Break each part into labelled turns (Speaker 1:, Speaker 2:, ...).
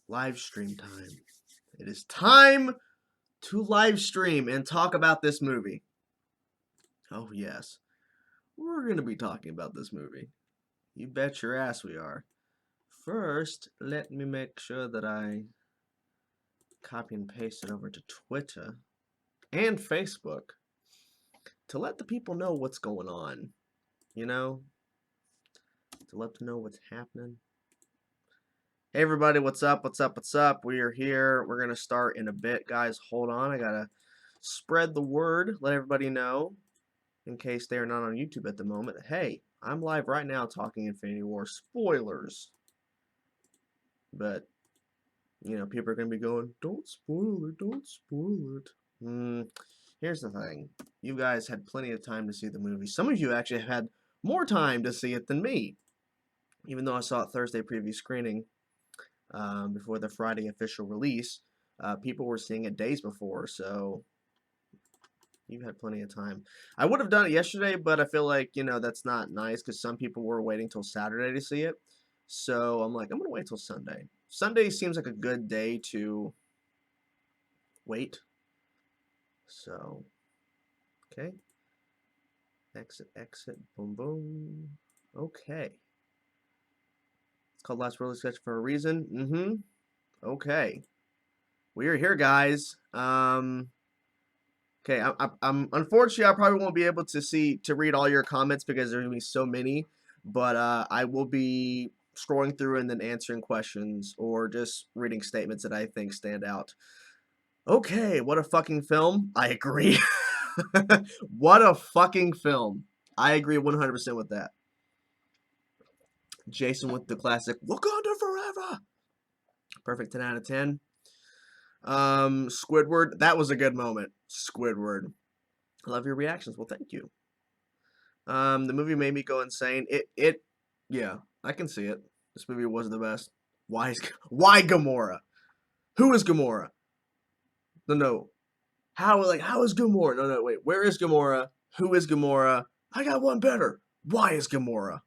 Speaker 1: Live stream time. It is time to live stream and talk about this movie. Oh, yes. We're going to be talking about this movie. You bet your ass we are. First, let me make sure that I copy and paste it over to Twitter and Facebook to let the people know what's going on. You know, to let them know what's happening. Hey everybody, what's up? What's up? What's up? We are here. We're going to start in a bit, guys. Hold on. I got to spread the word, let everybody know, in case they are not on YouTube at the moment. Hey, I'm live right now talking Infinity War spoilers. But, you know, people are going to be going, don't spoil it, don't spoil it. Here's the thing. You guys had plenty of time to see the movie. Some of you actually have had more time to see it than me. Even though I saw it Thursday preview screening before the Friday official release, people were seeing it days before, so you've had plenty of time. I would have done it yesterday, but I feel like, you know, that's not nice because some people were waiting till Saturday to see it. So I'm like, I'm going to wait till Sunday. Sunday seems like a good day to wait. So, okay. Exit, exit, boom, boom. Okay. It's called Last Roller Sketch for a reason. Okay. We are here, guys. Okay, I'm unfortunately I probably won't be able to read all your comments because there's gonna be so many, but I will be scrolling through and then answering questions or just reading statements that I think stand out. Okay, what a fucking film. I agree. What a fucking film. I agree 100% with that. Jason with the classic Wakanda Forever. Perfect 10 out of 10. Squidward, that was a good moment. Squidward. I love your reactions. Well, thank you. The movie made me go insane. Yeah, I can see it. This movie was the best. Why Gamora? Who is Gamora? No. How is Gamora? No, wait. Where is Gamora? Who is Gamora? I got one better. Why is Gamora?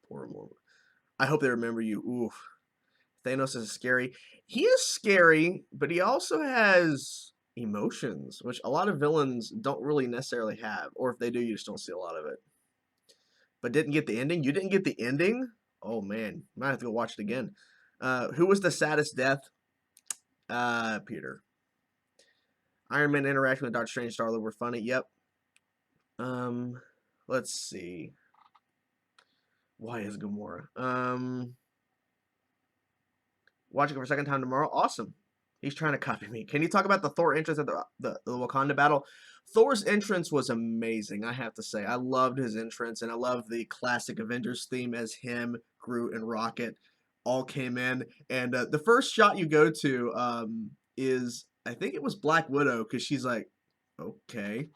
Speaker 1: Poor Gamora. I hope they remember you. Oof. Thanos is scary. He is scary, but he also has emotions, which a lot of villains don't really necessarily have. Or if they do, you just don't see a lot of it. But didn't get the ending? You didn't get the ending? Oh man, might have to go watch it again. Who was the saddest death? Peter. Iron Man interaction with Doctor Strange, Star-Lord were funny. Yep. Let's see. Why is Gamora? Watching it for a second time tomorrow. Awesome. He's trying to copy me. Can you talk about the Thor entrance at the Wakanda battle? Thor's entrance was amazing, I have to say. I loved his entrance, and I love the classic Avengers theme as him, Groot, and Rocket all came in. And the first shot you go to is, I think it was Black Widow, because she's like, okay.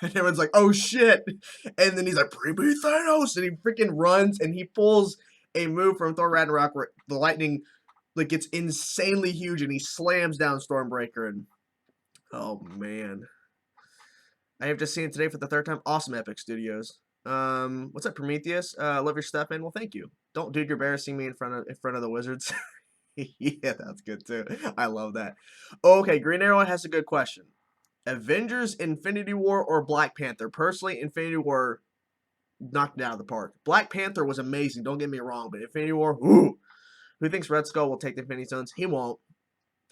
Speaker 1: And everyone's like, oh shit. And then he's like, pre-me Thanos. And he freaking runs, and he pulls a move from Thor Ragnarok where the lightning like gets insanely huge and he slams down Stormbreaker and oh man. I have just seen it today for the third time. Awesome Epic Studios. What's up, Prometheus? Love your stuff, man. Well, thank you. Don't dude, you're embarrassing me in front of the Wizards. Yeah, that's good too. I love that. Okay, Green Arrow has a good question. Avengers, Infinity War, or Black Panther? Personally, Infinity War knocked it out of the park. Black Panther was amazing. Don't get me wrong, but Infinity War, ooh. Who thinks Red Skull will take the Infinity Stones? He won't.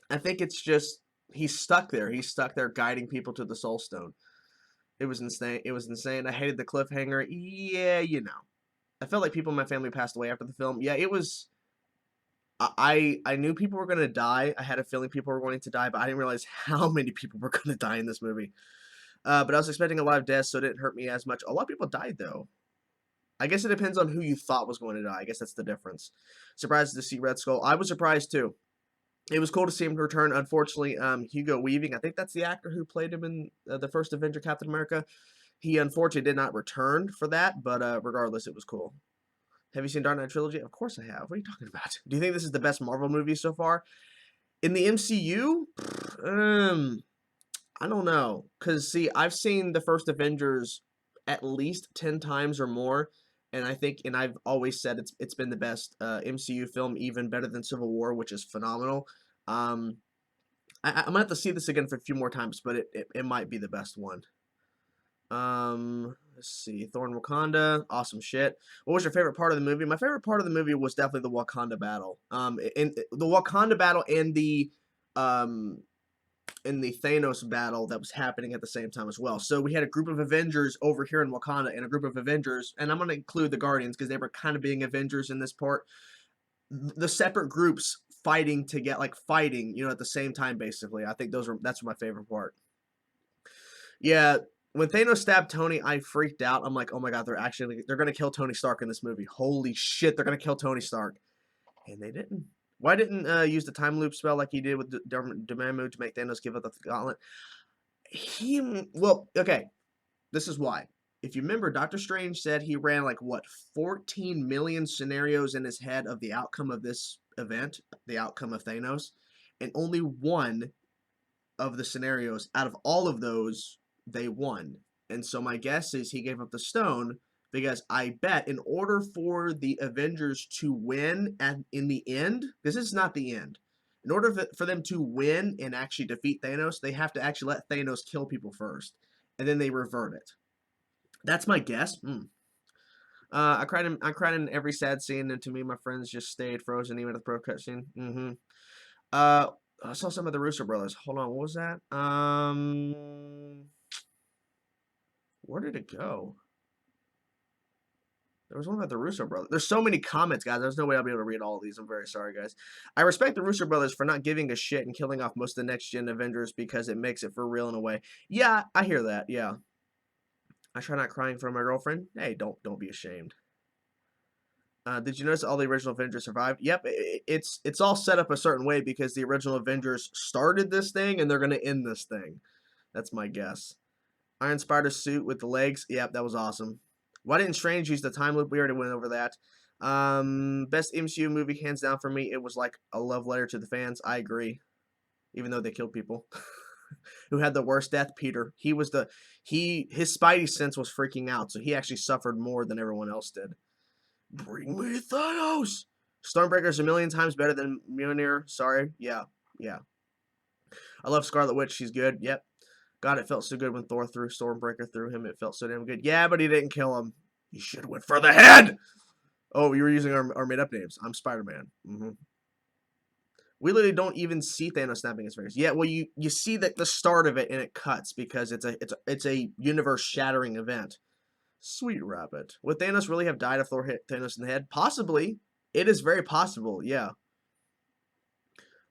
Speaker 1: I think it's just he's stuck there. He's stuck there guiding people to the Soul Stone. It was insane. It was insane. I hated the cliffhanger. Yeah, you know. I felt like people in my family passed away after the film. Yeah, it was. I knew people were gonna die. I had a feeling people were going to die, but I didn't realize how many people were gonna die in this movie. But I was expecting a lot of deaths, so it didn't hurt me as much. A lot of people died though. I guess it depends on who you thought was going to die. I guess that's the difference. Surprised to see Red Skull. I was surprised too. It was cool to see him return. Unfortunately, Hugo Weaving, I think that's the actor who played him in the first Avenger Captain America. He unfortunately did not return for that, but regardless, it was cool. Have you seen Dark Knight Trilogy? Of course I have. What are you talking about? Do you think this is the best Marvel movie so far? In the MCU? I don't know. Because, see, I've seen the first Avengers at least 10 times or more. and I think, and I've always said it's been the best MCU film, even better than Civil War, which is phenomenal. Um, I'm gonna have to see this again for a few more times, but it might be the best one. Let's see, Thor and Wakanda, awesome shit. What was your favorite part of the movie? My favorite part of the movie was definitely the Wakanda battle. In the Wakanda battle um and the Thanos battle that was happening at the same time as well. So we had a group of Avengers over here in Wakanda and a group of Avengers, and I'm going to include the Guardians because they were kind of being Avengers in this part. The separate groups fighting to get like fighting, at the same time basically. I think that's my favorite part. Yeah, when Thanos stabbed Tony, I freaked out. I'm like, "Oh my god, they're going to kill Tony Stark in this movie. Holy shit, they're going to kill Tony Stark." And they didn't. Why didn't use the time loop spell like he did with Dormammu to make Thanos give up the gauntlet? Well, okay, this is why. If you remember, Doctor Strange said he ran like what 14 million scenarios in his head of the outcome of this event, the outcome of Thanos, and only one of the scenarios out of all of those they won. And so my guess is he gave up the stone because I bet in order for the Avengers to win in the end, this is not the end. In order for them to win and actually defeat Thanos, they have to actually let Thanos kill people first, and then they revert it. That's my guess. I cried in every sad scene, and to me, my friends just stayed frozen even at the pro cutscene. Uh, I saw some of the Russo brothers. Hold on, what was that? Where did it go? There was one about the Russo brothers. There's so many comments, guys. There's no way I'll be able to read all of these. I'm very sorry, guys. I respect the Russo brothers for not giving a shit and killing off most of the next-gen Avengers because it makes it for real in a way. Yeah, I hear that. Yeah. I try not crying for my girlfriend. Hey, don't be ashamed. Did you notice all the original Avengers survived? Yep, it's all set up a certain way because the original Avengers started this thing and they're gonna end this thing. That's my guess. Iron Spider suit with the legs. Yep, that was awesome. Why didn't Strange use the time loop? We already went over that. Best MCU movie hands down for me. It was like a love letter to the fans. I agree. Even though they killed people. Who had the worst death? Peter. His Spidey sense was freaking out, so he actually suffered more than everyone else did. Bring me Thanos! Stormbreaker's a million times better than Mjolnir. Sorry. Yeah. I love Scarlet Witch. She's good. Yep. God, it felt so good when Thor threw Stormbreaker through him. It felt so damn good. Yeah, but he didn't kill him. He should have went for the head! Oh, you were using our made-up names. I'm Spider-Man. We literally don't even see Thanos snapping his fingers. Yeah, well, you see the start of it and it cuts because it's a universe-shattering event. Sweet rabbit. Would Thanos really have died if Thor hit Thanos in the head? Possibly. It is very possible, yeah.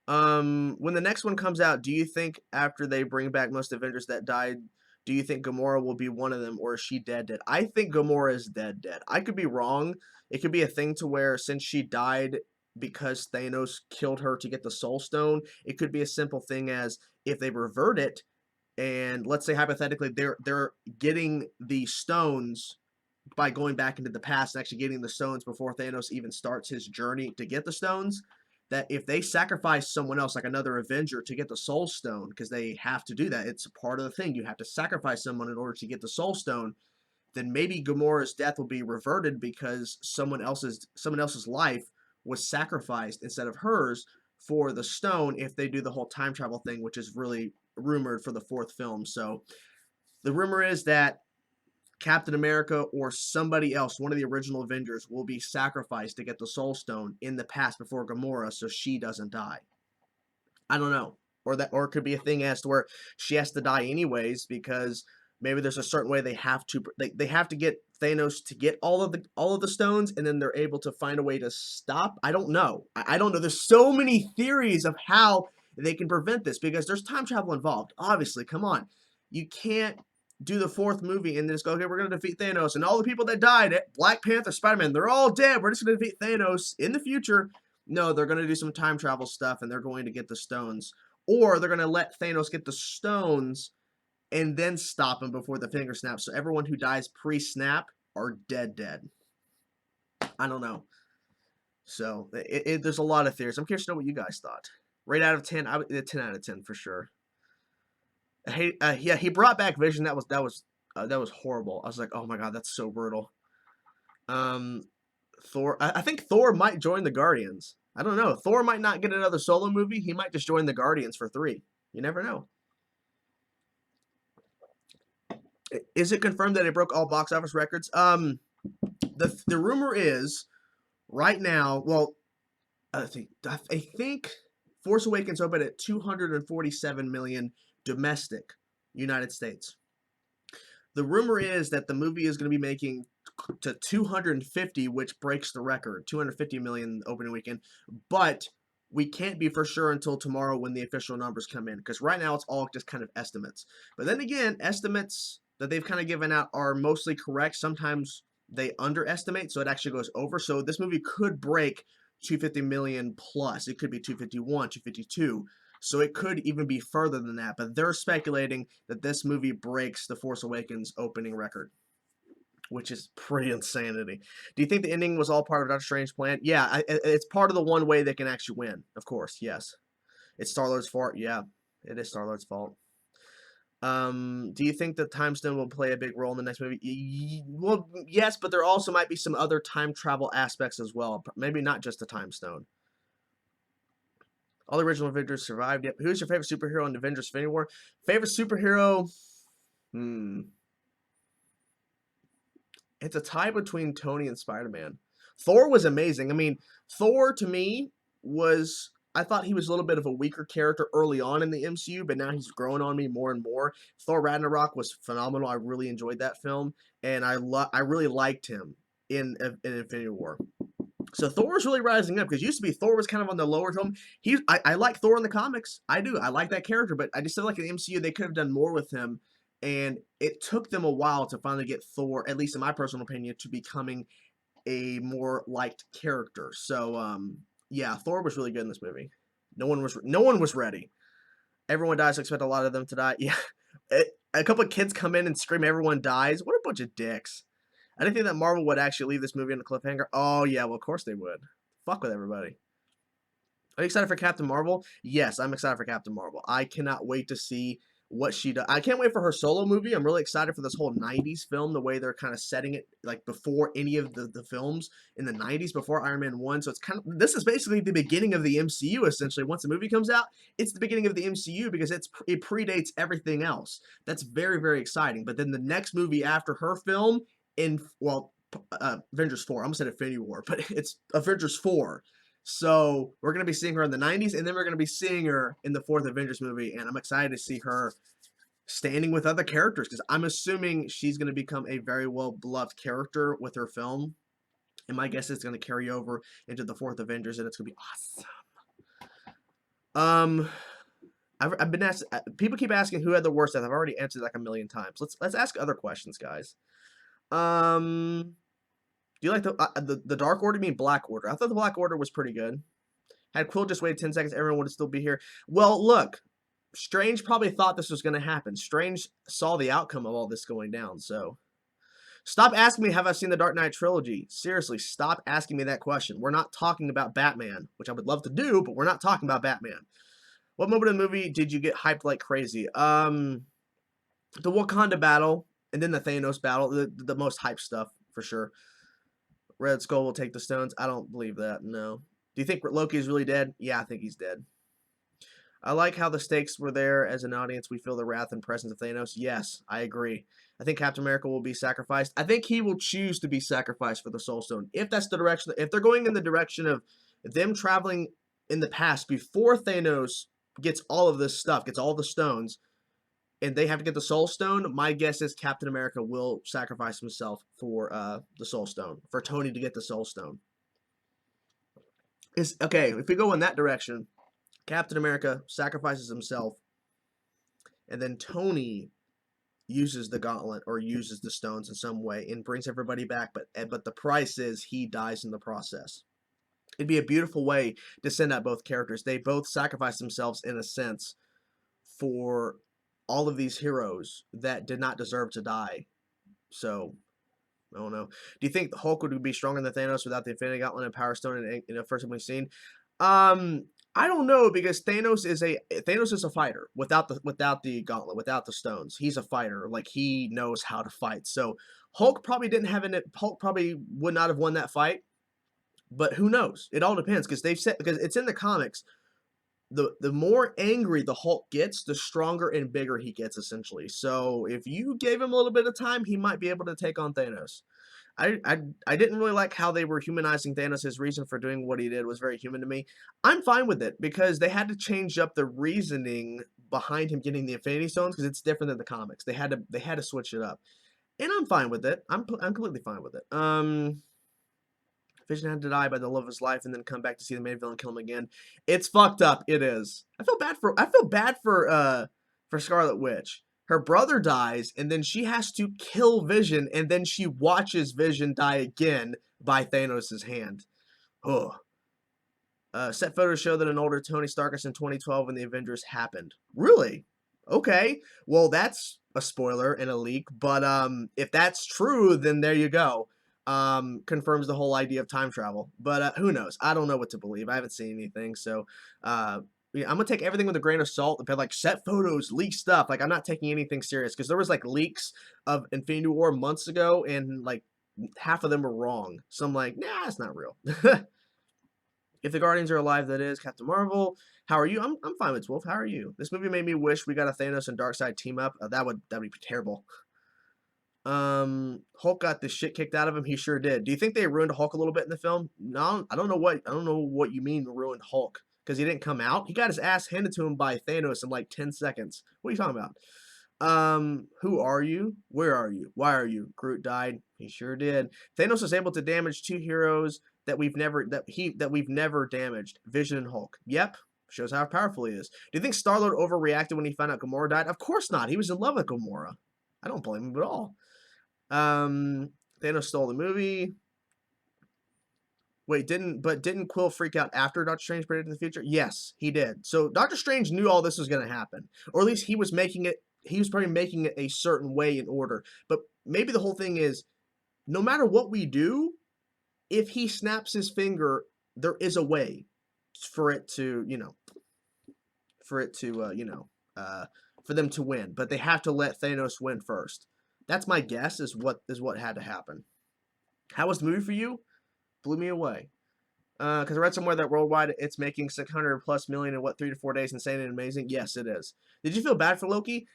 Speaker 1: When the next one comes out, do you think after they bring back most Avengers that died, do you think Gamora will be one of them, or is she dead? I think Gamora is dead. I could be wrong. It could be a thing to where since she died because Thanos killed her to get the Soul Stone, it could be a simple thing as if they revert it, and let's say hypothetically they're getting the stones by going back into the past and actually getting the stones before Thanos even starts his journey to get the stones, that if they sacrifice someone else, like another Avenger, to get the Soul Stone, because they have to do that, it's a part of the thing. You have to sacrifice someone in order to get the Soul Stone. Then maybe Gamora's death will be reverted because someone else's life was sacrificed instead of hers for the stone if they do the whole time travel thing, which is really rumored for the fourth film. So the rumor is that Captain America or somebody else, one of the original Avengers, will be sacrificed to get the Soul Stone in the past before Gamora, so she doesn't die. I don't know, or it could be a thing as to where she has to die anyways because maybe there's a certain way they have to get Thanos to get all of the stones, and then they're able to find a way to stop. I don't know. I don't know. There's so many theories of how they can prevent this because there's time travel involved. Obviously, come on, you can't do the fourth movie and then just go, okay, we're gonna defeat Thanos, and all the people that died at Black Panther, Spider-Man, they're all dead. We're just gonna defeat Thanos in the future. No, they're gonna do some time travel stuff, and they're going to get the stones, or they're gonna let Thanos get the stones and then stop him before the finger snaps. So everyone who dies pre-snap are dead. I don't know. So there's a lot of theories. I'm curious to know what you guys thought. Rate out of 10, 10 out of 10 for sure. Hey, yeah, he brought back Vision. That was horrible. I was like, oh my god, that's so brutal. Um, Thor. I think Thor might join the Guardians. I don't know. Thor might not get another solo movie. He might just join the Guardians for 3. You never know. Is it confirmed that it broke all box office records? The rumor is right now. Well, I think Force Awakens opened at 247 million domestic United States. The rumor is that the movie is going to be making to 250, which breaks the record, 250 million opening weekend. But we can't be for sure until tomorrow when the official numbers come in, because right now it's all just kind of estimates. But then again, estimates that they've kind of given out are mostly correct. Sometimes they underestimate, so it actually goes over. So this movie could break 250 million plus. It could be 251, 252. So it could even be further than that, but they're speculating that this movie breaks the Force Awakens opening record, which is pretty insanity. Do you think the ending was all part of Doctor Strange's plan? Yeah, it's part of the one way they can actually win. Of course, yes. It's Star-Lord's fault. Yeah, it is Star-Lord's fault. Do you think the Time Stone will play a big role in the next movie? Well, yes, but there also might be some other time travel aspects as well. Maybe not just the Time Stone. All the original Avengers survived. Yep. Who's your favorite superhero in Avengers Infinity War? Favorite superhero? Hmm. It's a tie between Tony and Spider-Man. Thor was amazing. I mean, Thor to me was I thought he was a little bit of a weaker character early on in the MCU, but now he's growing on me more and more. Thor Ragnarok was phenomenal. I really enjoyed that film, and I really liked him in Infinity War. So Thor is really rising up because used to be Thor was kind of on the lower tone. I like Thor in the comics. I do. I like that character, but I just feel like in the MCU they could have done more with him, and it took them a while to finally get Thor, at least in my personal opinion, to becoming a more liked character. So yeah, Thor was really good in this movie. No one was ready. Everyone dies. I expect a lot of them to die. Yeah, a couple of kids come in and scream, "Everyone dies!" What a bunch of dicks. I didn't think that Marvel would actually leave this movie on a cliffhanger. Oh yeah, well of course they would. Fuck with everybody. Are you excited for Captain Marvel? Yes, I'm excited for Captain Marvel. I cannot wait to see what she does. I can't wait for her solo movie. I'm really excited for this whole 90s film, the way they're kind of setting it like before any of the films in the 90s, before Iron Man 1. So it's kind of, this is basically the beginning of the MCU, essentially. Once the movie comes out, it's the beginning of the MCU because it predates everything else. That's very, very exciting. But then the next movie after her film, well, Avengers 4, I almost said Infinity War, but it's Avengers 4. So we're gonna be seeing her in the 90s, and then we're gonna be seeing her in the fourth Avengers movie, and I'm excited to see her standing with other characters because I'm assuming she's gonna become a very well beloved character with her film, and my guess is it's gonna carry over into the fourth Avengers, and it's gonna be awesome. Um, I've been asked. People keep asking who had the worst death. I've already answered like a million times. Let's ask other questions, guys. Um, do you like the Dark Order? You mean Black Order? I thought the Black Order was pretty good. Had Quill just waited 10 seconds, everyone would still be here. Well, look, Strange probably thought this was going to happen. Strange saw the outcome of all this going down, so. Stop asking me, have I seen the Dark Knight trilogy? Seriously, stop asking me that question. We're not talking about Batman, which I would love to do, but we're not talking about Batman. What moment in the movie did you get hyped like crazy? The Wakanda battle, and then the Thanos battle, the most hype stuff, for sure. Red Skull will take the stones. I don't believe that, no. Do you think Loki is really dead? Yeah, I think he's dead. I like how the stakes were there as an audience. We feel the wrath and presence of Thanos. Yes, I agree. I think Captain America will be sacrificed. I think he will choose to be sacrificed for the Soul Stone. If that's the direction, if they're going in the direction of them traveling in the past before Thanos gets all of this stuff, gets all the stones, and they have to get the Soul Stone, my guess is Captain America will sacrifice himself for the Soul Stone, for Tony to get the Soul Stone. Is okay, if we go in that direction, Captain America sacrifices himself, and then Tony uses the gauntlet or uses the stones in some way and brings everybody back, but the price is he dies in the process. It'd be a beautiful way to send out both characters. They both sacrifice themselves in a sense for all of these heroes that did not deserve to die. So I don't know. Do you think the Hulk would be stronger than Thanos without the Infinity Gauntlet and Power Stone in the first time we've seen? I don't know because Thanos is a fighter without the gauntlet, without the stones. He's a fighter. Like he knows how to fight. So Hulk probably didn't have an Hulk probably would not have won that fight, but who knows? It all depends because they've said because it's in the comics. The more angry the Hulk gets, the stronger and bigger he gets essentially. So if you gave him a little bit of time, he might be able to take on Thanos. I didn't really like how they were humanizing Thanos. His reason for doing what he did was very human to me. I'm fine with it because they had to change up the reasoning behind him getting the Infinity Stones because it's different than the comics. They had to switch it up, and I'm fine with it. I'm completely fine with it. Vision had to die by the love of his life and then come back to see the main villain kill him again. It's fucked up. It is. I feel bad for Scarlet Witch. Her brother dies and then she has to kill Vision and then she watches Vision die again by Thanos' hand. Ugh. Set photos show that an older Tony Stark is in 2012 when the Avengers happened. Really? Okay. Well, that's a spoiler and a leak, but if that's true, then there you go. Confirms the whole idea of time travel. But who knows? I don't know what to believe. I haven't seen anything, so yeah, I'm gonna take everything with a grain of salt. But like set photos, leak stuff, like I'm not taking anything serious because there was like leaks of Infinity War months ago, and like half of them were wrong. So I'm like, nah, it's not real. If the Guardians are alive, that is Captain Marvel. How are you? I'm fine with Wolf. How are you? This movie made me wish we got a Thanos and Darkseid team up. That'd be terrible. Hulk got the shit kicked out of him. He sure did. Do you think they ruined Hulk a little bit in the film? No, I don't know what you mean ruined Hulk because he didn't come out. He got his ass handed to him by Thanos in like 10 seconds. What are you talking about? Who are you? Where are you? Why are you? Groot died. He sure did. Thanos was able to damage two heroes that we've never damaged. Vision and Hulk. Yep. Shows how powerful he is. Do you think Star-Lord overreacted when he found out Gamora died? Of course not. He was in love with Gamora. I don't blame him at all. Thanos stole the movie. Wait, didn't Quill freak out after Doctor Strange predicted the future? Yes, he did. So Doctor Strange knew all this was going to happen, or at least he was probably making it a certain way in order. But maybe the whole thing is, no matter what we do, if he snaps his finger, there is a way for it to, for them to win. But they have to let Thanos win first. That's my guess. Is what had to happen. How was the movie for you? Blew me away. Because I read somewhere that worldwide it's making 600 plus million in 3 to 4 days. Insane and amazing. Yes, it is. Did you feel bad for Loki?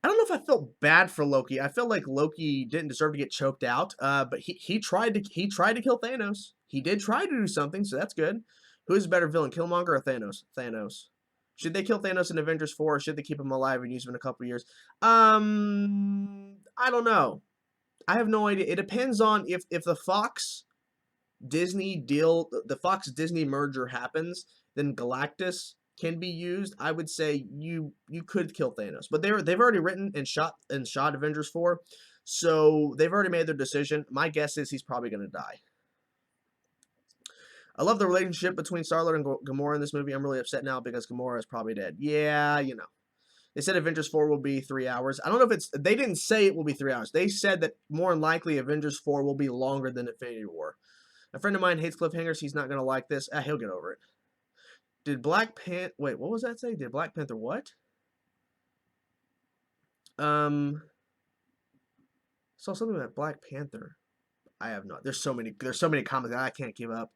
Speaker 1: I don't know if I felt bad for Loki. I feel like Loki didn't deserve to get choked out. But he tried to kill Thanos. He did try to do something, so that's good. Who is a better villain, Killmonger or Thanos? Thanos. Should they kill Thanos in Avengers 4 or should they keep him alive and use him in a couple years? I don't know. I have no idea. It depends on if the Fox Disney deal, the Fox Disney merger happens, then Galactus can be used. I would say you could kill Thanos, but they've already written and shot Avengers 4, so they've already made their decision. My guess is he's probably going to die. I love the relationship between Star-Lord and Gamora in this movie. I'm really upset now because Gamora is probably dead. Yeah, They said Avengers 4 will be 3 hours. I don't know if they didn't say it will be 3 hours. They said that more than likely Avengers 4 will be longer than Infinity War. A friend of mine hates cliffhangers. He's not going to like this. He'll get over it. Wait, what was that say? Did Black Panther what? Saw something about Black Panther. I have not. There's so many comments that I can't give up.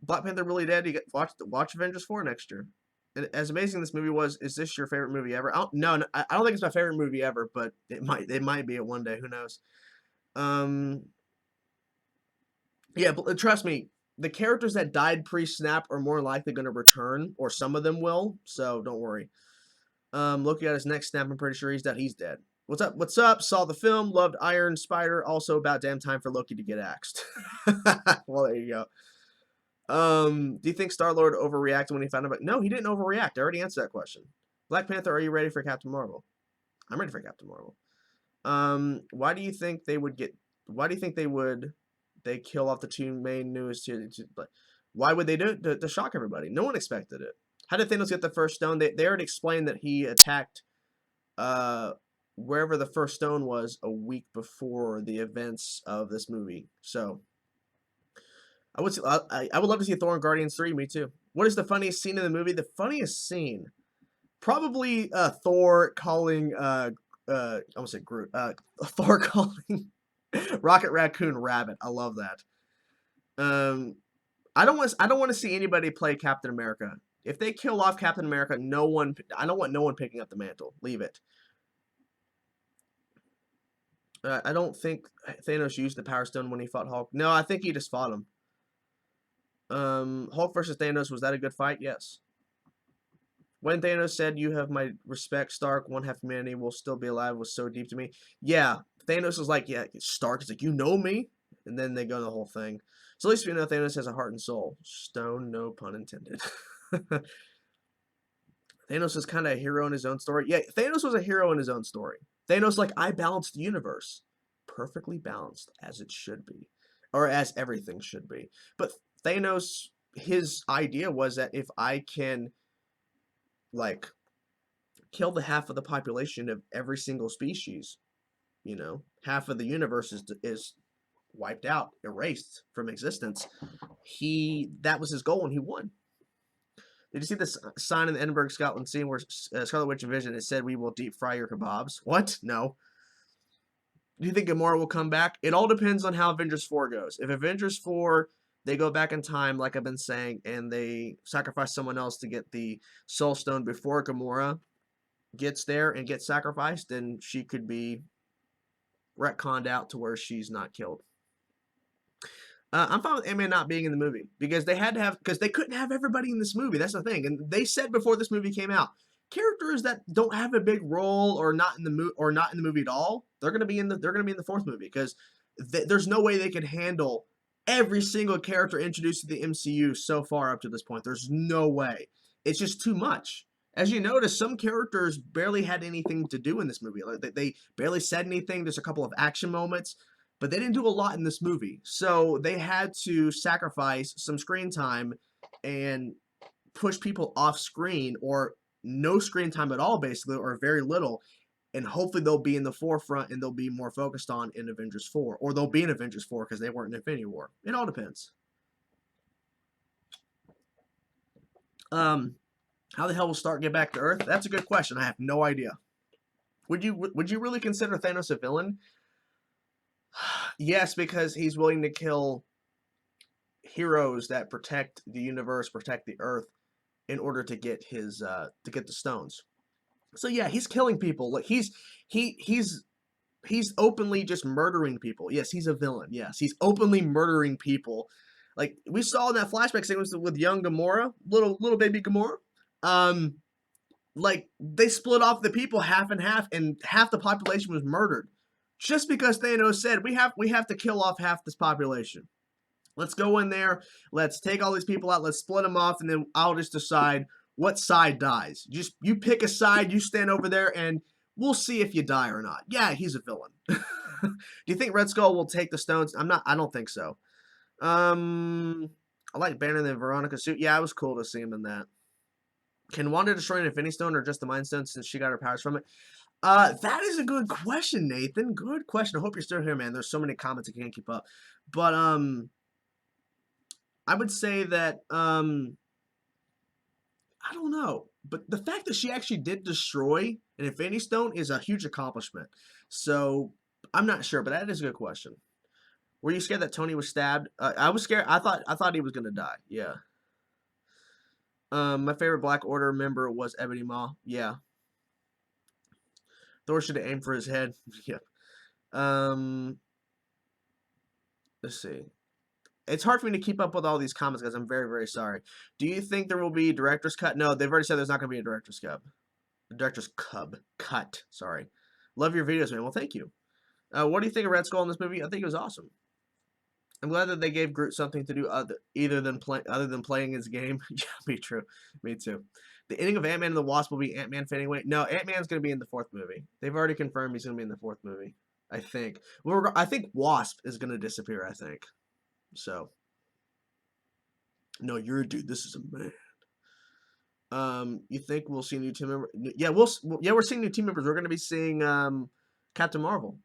Speaker 1: Black Panther really dead? You watch Avengers 4 next year. And as amazing as this movie was, is this your favorite movie ever? No, I don't think it's my favorite movie ever, but it might be it one day. Who knows? Yeah, but trust me, the characters that died pre-snap are more likely going to return, or some of them will. So don't worry. Loki at his next snap. I'm pretty sure he's dead. What's up? What's up? Saw the film. Loved Iron Spider. Also, about damn time for Loki to get axed. Well, there you go. Do you think Star-Lord overreacted when he found out? No, he didn't overreact. I already answered that question. Black Panther, are you ready for Captain Marvel? I'm ready for Captain Marvel. Why do you think they would kill off the two main newest? But why would they do it? To shock everybody. No one expected it. How did Thanos get the first stone? They already explained that he attacked wherever the first stone was a week before the events of this movie. So I would love to see Thor and Guardians 3, me too. What is the funniest scene in the movie? The funniest scene? Probably, Thor calling, I almost said Groot, Thor calling Rocket Raccoon Rabbit. I love that. Um, I don't wanna see anybody play Captain America. If they kill off Captain America, I don't want no one picking up the mantle. Leave it. I don't think Thanos used the Power Stone when he fought Hulk. No, I think he just fought him. Hulk versus Thanos, was that a good fight? Yes. When Thanos said, "You have my respect, Stark, one half humanity will still be alive," was so deep to me. Yeah, Thanos was like, yeah, Stark is like, "You know me?" And then they go the whole thing. So at least we know Thanos has a heart and soul. Stone, no pun intended. Thanos is kind of a hero in his own story. Yeah, Thanos was a hero in his own story. Thanos, like, I balanced the universe. Perfectly balanced, as it should be. Or as everything should be. But Thanos, his idea was that if I can, like, kill the half of the population of every single species, you know, half of the universe is wiped out, erased from existence. That was his goal, and he won. Did you see this sign in the Edinburgh, Scotland scene where Scarlet Witch and Vision, it said, "We will deep fry your kebabs"? What? No. Do you think Gamora will come back? It all depends on how Avengers 4 goes. If Avengers 4, they go back in time, like I've been saying, and they sacrifice someone else to get the Soul Stone before Gamora gets there and gets sacrificed, then she could be retconned out to where she's not killed. I'm fine with Ant-Man not being in the movie because they couldn't have everybody in this movie. That's the thing, and they said before this movie came out, characters that don't have a big role or not in the movie at all, they're gonna be in the fourth movie because there's no way they could handle every single character introduced to the MCU so far up to this point. There's no way. It's just too much. As you notice, some characters barely had anything to do in this movie. Like they barely said anything. There's a couple of action moments, but they didn't do a lot in this movie. So they had to sacrifice some screen time and push people off screen or no screen time at all, basically, or very little. And hopefully they'll be in the forefront and they'll be more focused on in Avengers 4. Or they'll be in Avengers 4 because they weren't in Infinity War. It all depends. How the hell will Stark get back to Earth? That's a good question. I have no idea. Would you really consider Thanos a villain? Yes, because he's willing to kill heroes that protect the universe, protect the Earth, in order to get the stones. So yeah, he's killing people. Like he's openly just murdering people. Yes, he's a villain. Yes, he's openly murdering people. Like we saw in that flashback sequence with young Gamora, little baby Gamora. Like they split off the people half and half, and half the population was murdered, just because Thanos said we have to kill off half this population. Let's go in there. Let's take all these people out. Let's split them off, and then I'll just decide what side dies. Just you pick a side. You stand over there, and we'll see if you die or not. Yeah, he's a villain. Do you think Red Skull will take the stones? I don't think so. I like Banner than Veronica suit. Yeah, it was cool to see him in that. Can Wanda destroy an Infinity Stone or just the Mind Stone since she got her powers from it? That is a good question, Nathan. Good question. I hope you're still here, man. There's so many comments I can't keep up. But I would say that I don't know. But the fact that she actually did destroy an Infinity Stone is a huge accomplishment. So I'm not sure, but that is a good question. Were you scared that Tony was stabbed? I was scared. I thought he was gonna die. Yeah. My favorite Black Order member was Ebony Maw. Yeah. Thor should have aimed for his head. Yeah. Let's see. It's hard for me to keep up with all these comments, guys. I'm very, very sorry. Do you think there will be a director's cut? No, they've already said there's not going to be a director's cut. The director's cut. Sorry. Love your videos, man. Well, thank you. What do you think of Red Skull in this movie? I think it was awesome. I'm glad that they gave Groot something to do other than playing his game. Yeah, me true. Me too. The ending of Ant-Man and the Wasp will be Ant-Man fading away. No, Ant-Man's going to be in the fourth movie. They've already confirmed he's going to be in the fourth movie. I think. Well, I think Wasp is going to disappear, I think. So. No, you're a dude. This is a man. You think we'll see new team members? Yeah, we're seeing new team members. We're going to be seeing Captain Marvel.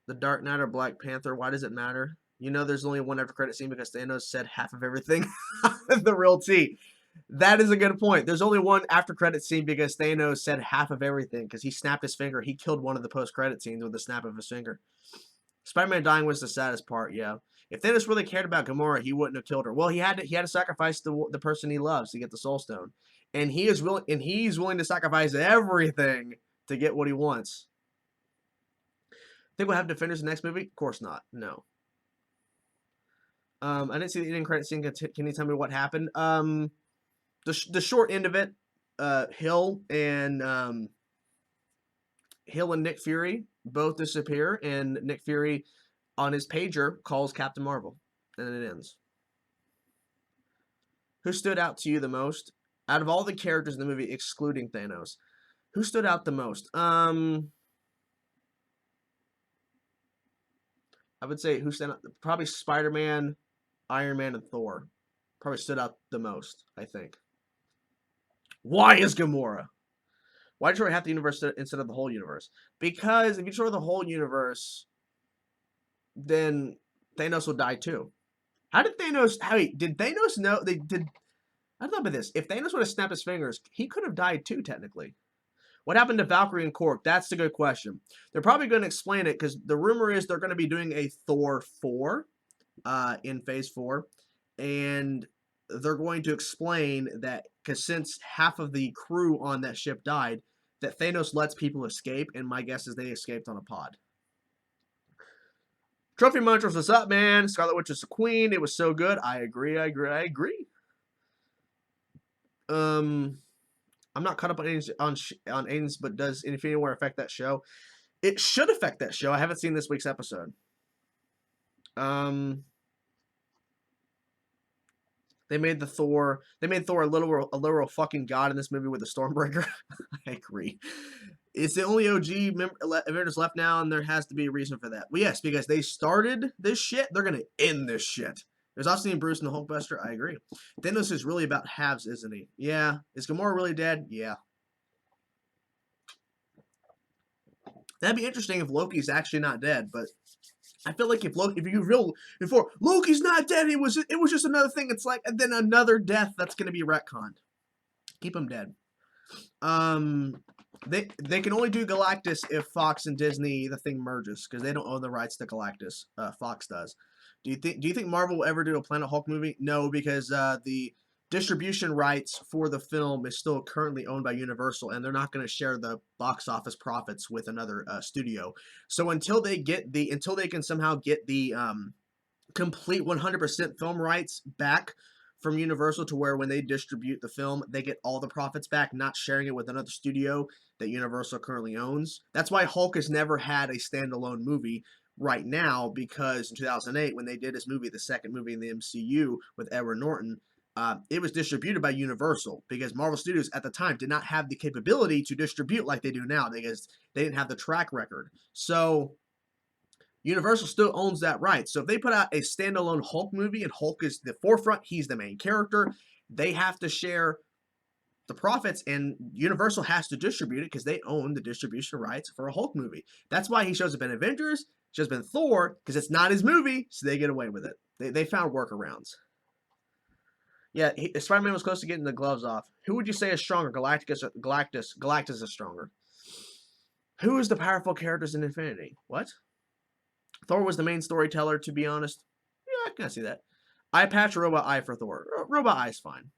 Speaker 1: The Dark Knight or Black Panther? Why does it matter? You know there's only one after credit scene because Thanos said half of everything. The real T. That is a good point. There's only one after credit scene because Thanos said half of everything because he snapped his finger. He killed one of the post credit scenes with the snap of his finger. Spider-Man dying was the saddest part, yeah. If Thanos really cared about Gamora, he wouldn't have killed her. Well, he had to sacrifice the person he loves to get the Soul Stone. And he's willing to sacrifice everything to get what he wants. Think we'll have Defenders in the next movie? Of course not. No. I didn't see the ending credit scene. Can you tell me what happened? The short end of it, Hill and Nick Fury both disappear, and Nick Fury on his pager calls Captain Marvel, and then it ends. Who stood out to you the most out of all the characters in the movie, excluding Thanos? Who stood out the most? I would say who stood out? Probably Spider-Man, Iron Man, and Thor. Probably stood out the most, I think. Why is Gamora? Why destroy half the universe instead of the whole universe? Because if you destroy the whole universe, then Thanos will die too. How did Thanos? Did Thanos know? I thought about this. If Thanos would have snapped his fingers, he could have died too, technically. What happened to Valkyrie and Korg? That's the good question. They're probably going to explain it because the rumor is they're going to be doing a Thor 4 in Phase 4. And they're going to explain that because since half of the crew on that ship died, that Thanos lets people escape. And my guess is they escaped on a pod. Trophy Munchers, what's up, man? Scarlet Witch is the queen. It was so good. I agree. I'm not caught up on Aiden's, but does Infinity War affect that show? It should affect that show. I haven't seen this week's episode. They made Thor a literal fucking god in this movie with the Stormbreaker. I agree. It's the only OG Avengers left now, and there has to be a reason for that. Well, yes, because they started this shit, they're gonna end this shit. There's Austin Bruce and the Hulkbuster. I agree. Thanos is really about halves, isn't he? Yeah. Is Gamora really dead? Yeah. That'd be interesting if Loki's actually not dead, but I feel like if Loki's not dead, it was just another thing. It's like and then another death that's gonna be retconned. Keep him dead. They can only do Galactus if Fox and Disney the thing merges because they don't own the rights to Galactus. Fox does. Do you think Marvel will ever do a Planet Hulk movie? No, because the distribution rights for the film is still currently owned by Universal, and they're not going to share the box office profits with another studio. So until they can somehow get the complete 100% film rights back from Universal to where when they distribute the film, they get all the profits back, not sharing it with another studio that Universal currently owns. That's why Hulk has never had a standalone movie right now, because in 2008, when they did this movie, the second movie in the MCU with Edward Norton, it was distributed by Universal because Marvel Studios at the time did not have the capability to distribute like they do now because they didn't have the track record. So Universal still owns that right. So if they put out a standalone Hulk movie and Hulk is the forefront, he's the main character, they have to share the profits, and Universal has to distribute it because they own the distribution rights for a Hulk movie. That's why he shows up in Avengers, shows up in Thor, because it's not his movie, so they get away with it. They found workarounds. Yeah, Spider-Man was close to getting the gloves off. Who would you say is stronger, Galactus or Galactus? Galactus is stronger. Who is the powerful characters in Infinity? What? Thor was the main storyteller, to be honest. Yeah, I can see that. Eye patch, robot eye for Thor. Robot eye's fine.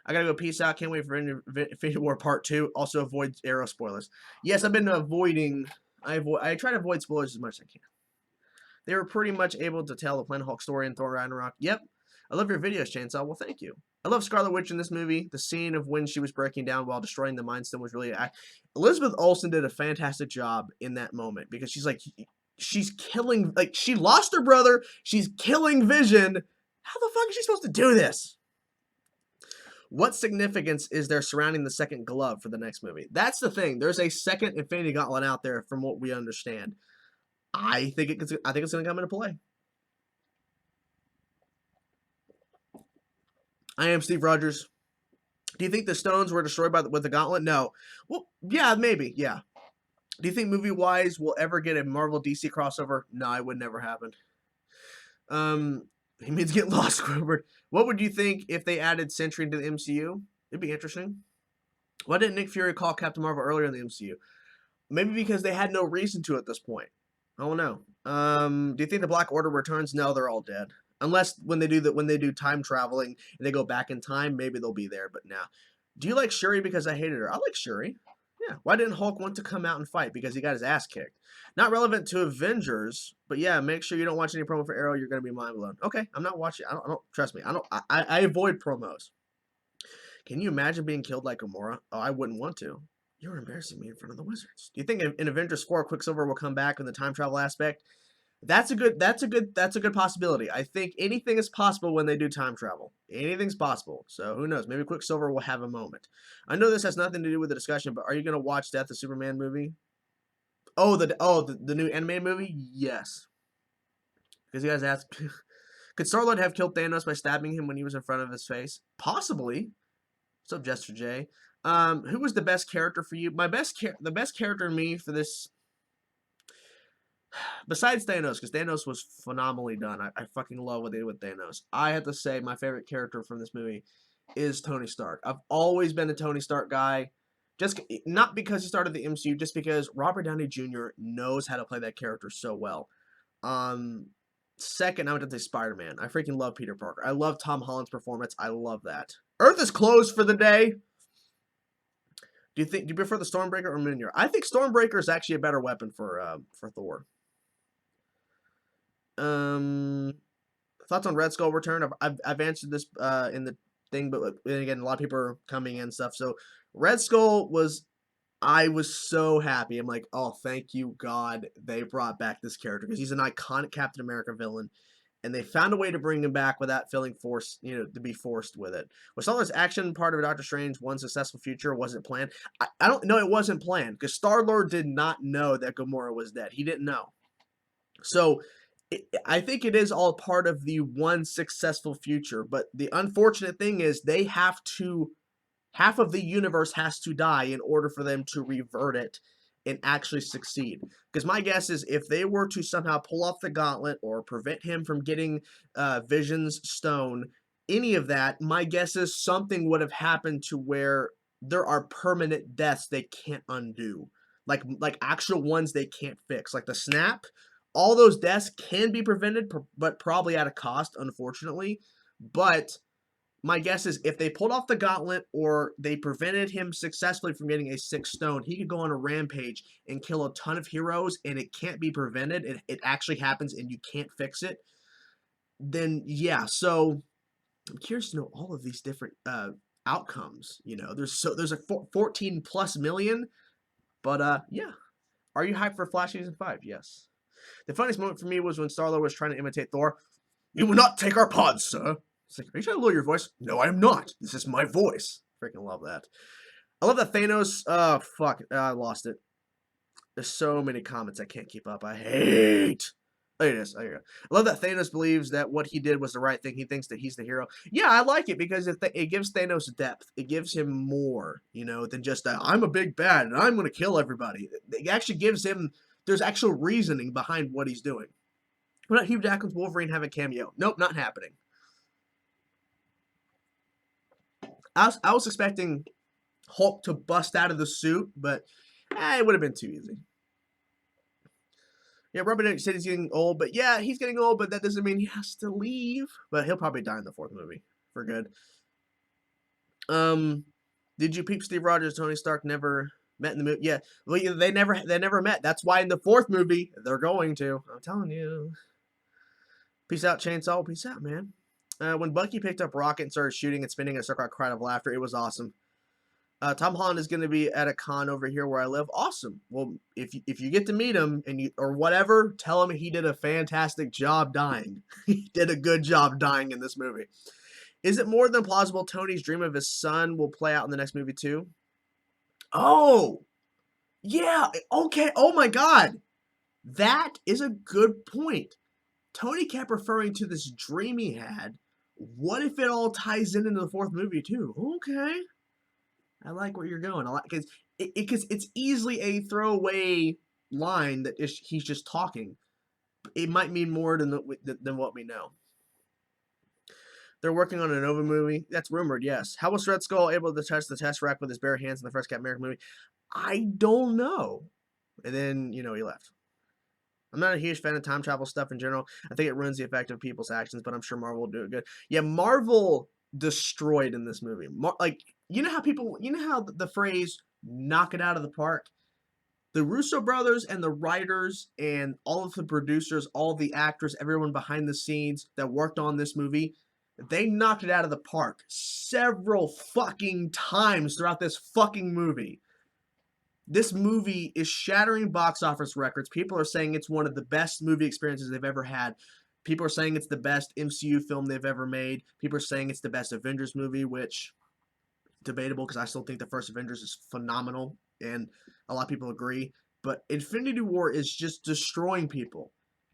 Speaker 1: I gotta go. Peace out. Can't wait for Infinity War Part 2. Also avoid Arrow spoilers. Yes, I've been avoiding. I try to avoid spoilers as much as I can. They were pretty much able to tell the Planet Hulk story in Thor Ragnarok. Yep. I love your videos, Chainsaw. Well, thank you. I love Scarlet Witch in this movie. The scene of when she was breaking down while destroying the Mind Stone was really... Elizabeth Olsen did a fantastic job in that moment because she's like... She's killing... Like, she lost her brother. She's killing Vision. How the fuck is she supposed to do this? What significance is there surrounding the second glove for the next movie? That's the thing. There's a second Infinity Gauntlet out there from what we understand. I think it's going to come into play. I am Steve Rogers. Do you think the stones were destroyed with the gauntlet? No. Well, yeah, maybe. Yeah. Do you think movie-wise we'll ever get a Marvel DC crossover? No, it would never happen. Um, he means get lost, Squidward. What would you think if they added Sentry into the MCU? It'd be interesting. Why didn't Nick Fury call Captain Marvel earlier in the MCU? Maybe because they had no reason to at this point. I don't know. Do you think the Black Order returns? No, they're all dead. Unless when they do time traveling and they go back in time, maybe they'll be there. But now, do you like Shuri? Because I hated her. I like Shuri. Yeah. Why didn't Hulk want to come out and fight? Because he got his ass kicked. Not relevant to Avengers, but yeah, make sure you don't watch any promo for Arrow. You're gonna be mind blown. Okay, I'm not watching. I don't trust me. I don't. I avoid promos. Can you imagine being killed like Gamora? Oh, I wouldn't want to. You're embarrassing me in front of the Wizards. Do you think in Avengers 4 Quicksilver will come back in the time travel aspect? That's a good possibility. I think anything is possible when they do time travel. Anything's possible. So who knows? Maybe Quicksilver will have a moment. I know this has nothing to do with the discussion, but are you gonna watch Death of Superman movie? Oh, the new animated movie? Yes. Because you guys asked, could Star-Lord have killed Thanos by stabbing him when he was in front of his face? Possibly. What's up, Jester J? Who was the best character for you? The best character in me for this, besides Thanos, because Thanos was phenomenally done. I fucking love what they did with Thanos. I have to say my favorite character from this movie is Tony Stark. I've always been a Tony Stark guy. Just not because he started the MCU, just because Robert Downey Jr. knows how to play that character so well. Second, I would have to say Spider-Man. I freaking love Peter Parker. I love Tom Holland's performance. I love that. Earth is closed for the day. Do you prefer the Stormbreaker or Mjolnir? I think Stormbreaker is actually a better weapon for Thor. Thoughts on Red Skull return? I've answered this in the thing, but again, a lot of people are coming in and stuff. So Red Skull I was so happy. I'm like, oh, thank you, God, they brought back this character because he's an iconic Captain America villain, and they found a way to bring him back without feeling forced, to be forced with it. Was Star-Lord's action part of Doctor Strange one successful future? Wasn't planned? I don't know. It wasn't planned because Star-Lord did not know that Gamora was dead. He didn't know. So I think it is all part of the one successful future. But the unfortunate thing is half of the universe has to die in order for them to revert it and actually succeed. Because my guess is if they were to somehow pull off the gauntlet or prevent him from getting Vision's stone, any of that, my guess is something would have happened to where there are permanent deaths they can't undo. Like actual ones they can't fix. Like the snap, all those deaths can be prevented, but probably at a cost, unfortunately. But my guess is if they pulled off the gauntlet or they prevented him successfully from getting a 6th stone, he could go on a rampage and kill a ton of heroes, and it can't be prevented. It actually happens, and you can't fix it. Then, yeah, so I'm curious to know all of these different outcomes. There's a 14 plus million, but yeah. Are you hyped for Flash Season 5? Yes. The funniest moment for me was when Star-Lord was trying to imitate Thor. You will not take our pods, sir. It's like, are you trying to lower your voice? No, I am not. This is my voice. Freaking love that. I love that Thanos. Oh, fuck. I lost it. There's so many comments I can't keep up. I hate. Oh, it is. Oh, yeah. I love that Thanos believes that what he did was the right thing. He thinks that he's the hero. Yeah, I like it because it gives Thanos depth. It gives him more, than just I'm a big bad and I'm going to kill everybody. It actually gives him, there's actual reasoning behind what he's doing. What about Hugh Jackman's Wolverine have a cameo? Nope, not happening. I was expecting Hulk to bust out of the suit, but it would have been too easy. Yeah, Robert Downey said he's getting old, but yeah, he's getting old, but that doesn't mean he has to leave. But he'll probably die in the 4th movie for good. Did you peep Steve Rogers, Tony Stark never met in the movie? Yeah, well, they never met. That's why in the 4th movie they're going to. I'm telling you. Peace out, Chainsaw. Peace out, man. When Bucky picked up Rocket and started shooting and spinning a circle, I cried of laughter. It was awesome. Tom Holland is going to be at a con over here where I live. Awesome. Well, if you get to meet him or whatever, tell him he did a fantastic job dying. He did a good job dying in this movie. Is it more than plausible Tony's dream of his son will play out in the next movie too? Oh, yeah. Okay. Oh my God. That is a good point. Tony kept referring to this dream he had. What if it all ties into the 4th movie too? Okay. I like where you're going. Because because it's easily a throwaway line that he's just talking. It might mean more than what we know. They're working on a Nova movie. That's rumored, yes. How was Red Skull able to touch the Tesseract with his bare hands in the first Captain America movie? I don't know. And then, he left. I'm not a huge fan of time travel stuff in general. I think it ruins the effect of people's actions, but I'm sure Marvel will do it good. Yeah, Marvel destroyed in this movie. You know how the phrase "knock it out of the park." The Russo brothers and the writers and all of the producers, all of the actors, everyone behind the scenes that worked on this movie, they knocked it out of the park several fucking times throughout this fucking movie. This movie is shattering box office records. People are saying it's one of the best movie experiences they've ever had. People are saying it's the best MCU film they've ever made. People are saying it's the best Avengers movie, which debatable because I still think the first Avengers is phenomenal, and a lot of people agree. But Infinity War is just destroying people,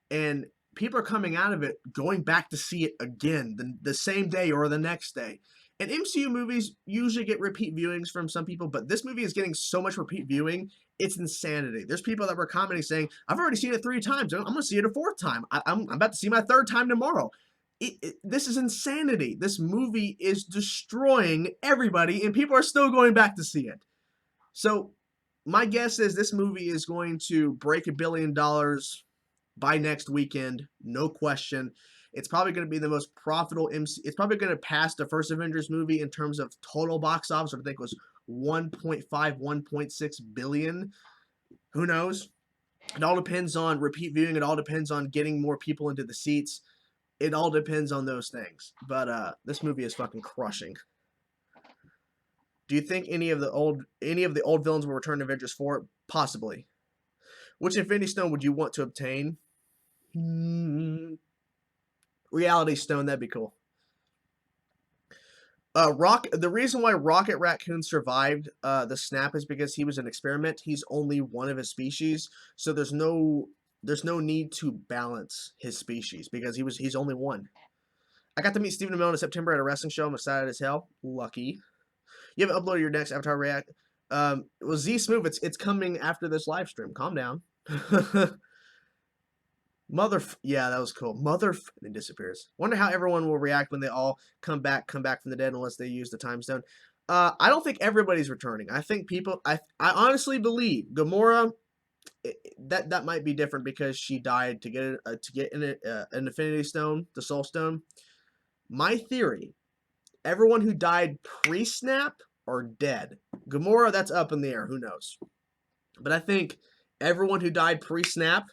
Speaker 1: and people are coming out of it going back to see it again the same day or the next day. And MCU movies usually get repeat viewings from some people, but this movie is getting so much repeat viewing, it's insanity. There's people that were commenting saying, I've already seen it 3 times. I'm going to see it a 4th time. I'm about to see my 3rd time tomorrow. This is insanity. This movie is destroying everybody, and people are still going back to see it. So my guess is this movie is going to break $1 billion by next weekend, no question. It's probably going to be the most profitable It's probably going to pass the first Avengers movie in terms of total box office, which I think was 1.5, 1.6 billion. Who knows? It all depends on repeat viewing. It all depends on getting more people into the seats. It all depends on those things. But this movie is fucking crushing. Do you think any of the old villains will return to Avengers 4? Possibly. Which Infinity Stone would you want to obtain? Reality Stone, that'd be cool. The reason why Rocket Raccoon survived the snap is because he was an experiment. He's only one of his species, so there's no need to balance his species because he's only one. I got to meet Stephen Amell in September at a wrestling show. I'm excited as hell. Lucky. You haven't uploaded your next Avatar React. Well, Z Smooth, it's coming after this live stream. Calm down. Yeah, that was cool. And it disappears. Wonder how everyone will react when they all come back from the dead unless they use the time stone. I don't think everybody's returning. I think people. I honestly believe Gamora. That might be different because she died to get an Infinity Stone, the Soul Stone. My theory: everyone who died pre-snap are dead. Gamora, that's up in the air. Who knows? But I think everyone who died pre-snap,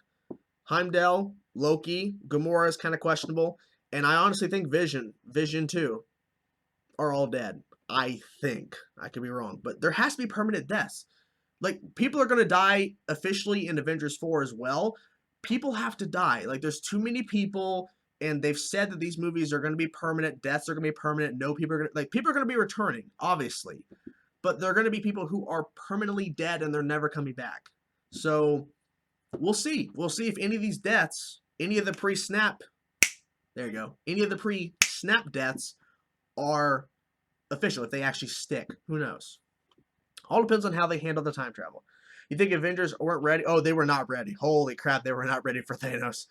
Speaker 1: Heimdall, Loki, Gamora is kind of questionable, and I honestly think Vision too, are all dead. I think. I could be wrong, but there has to be permanent deaths. Like, people are going to die officially in Avengers 4 as well. People have to die. Like, there's too many people, and they've said that these movies are going to be permanent. Deaths are going to be permanent. No, people are going to be returning, obviously. But there are going to be people who are permanently dead, and they're never coming back. So, we'll see. We'll see if any of these deaths, any of the pre-snap, there you go, any of the pre-snap deaths are official, if they actually stick. Who knows? All depends on how they handle the time travel. You think Avengers weren't ready? Oh, they were not ready. Holy crap, they were not ready for Thanos.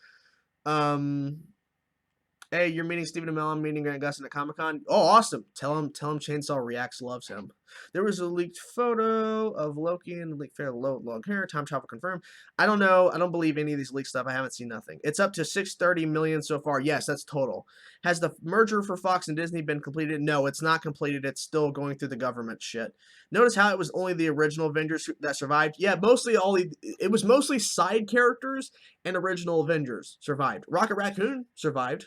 Speaker 1: Hey, you're meeting Stephen Amell. I'm meeting Grant Gustin at Comic-Con. Oh, awesome. Tell him Chainsaw Reacts loves him. There was a leaked photo of Loki and leaked fair long hair. Time travel confirmed. I don't know. I don't believe any of these leaked stuff. I haven't seen nothing. It's up to 630 million so far. Yes, that's total. Has the merger for Fox and Disney been completed? No, it's not completed. It's still going through the government shit. Notice how it was only the original Avengers that survived? Yeah, it was mostly side characters and original Avengers survived. Rocket Raccoon survived.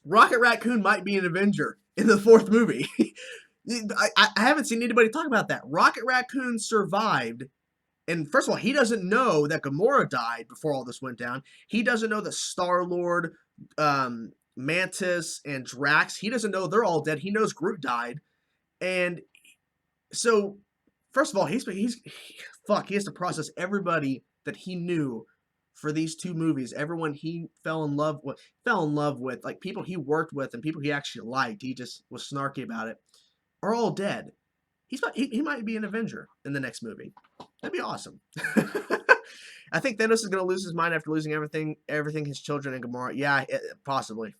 Speaker 1: Rocket Raccoon might be an Avenger in the 4th movie. I haven't seen anybody talk about that. Rocket Raccoon survived, and first of all, he doesn't know that Gamora died before all this went down. He doesn't know that Star-Lord, Mantis, and Drax, he doesn't know they're all dead. He knows Groot died. And so, first of all, he has to process everybody that he knew for these 2 movies. Everyone he fell in love with, like people he worked with and people he actually liked, he just was snarky about it, are all dead. he might be an Avenger in the next movie. That'd be awesome. I think Thanos is gonna lose his mind after losing everything his children and Gamora. Yeah, possibly.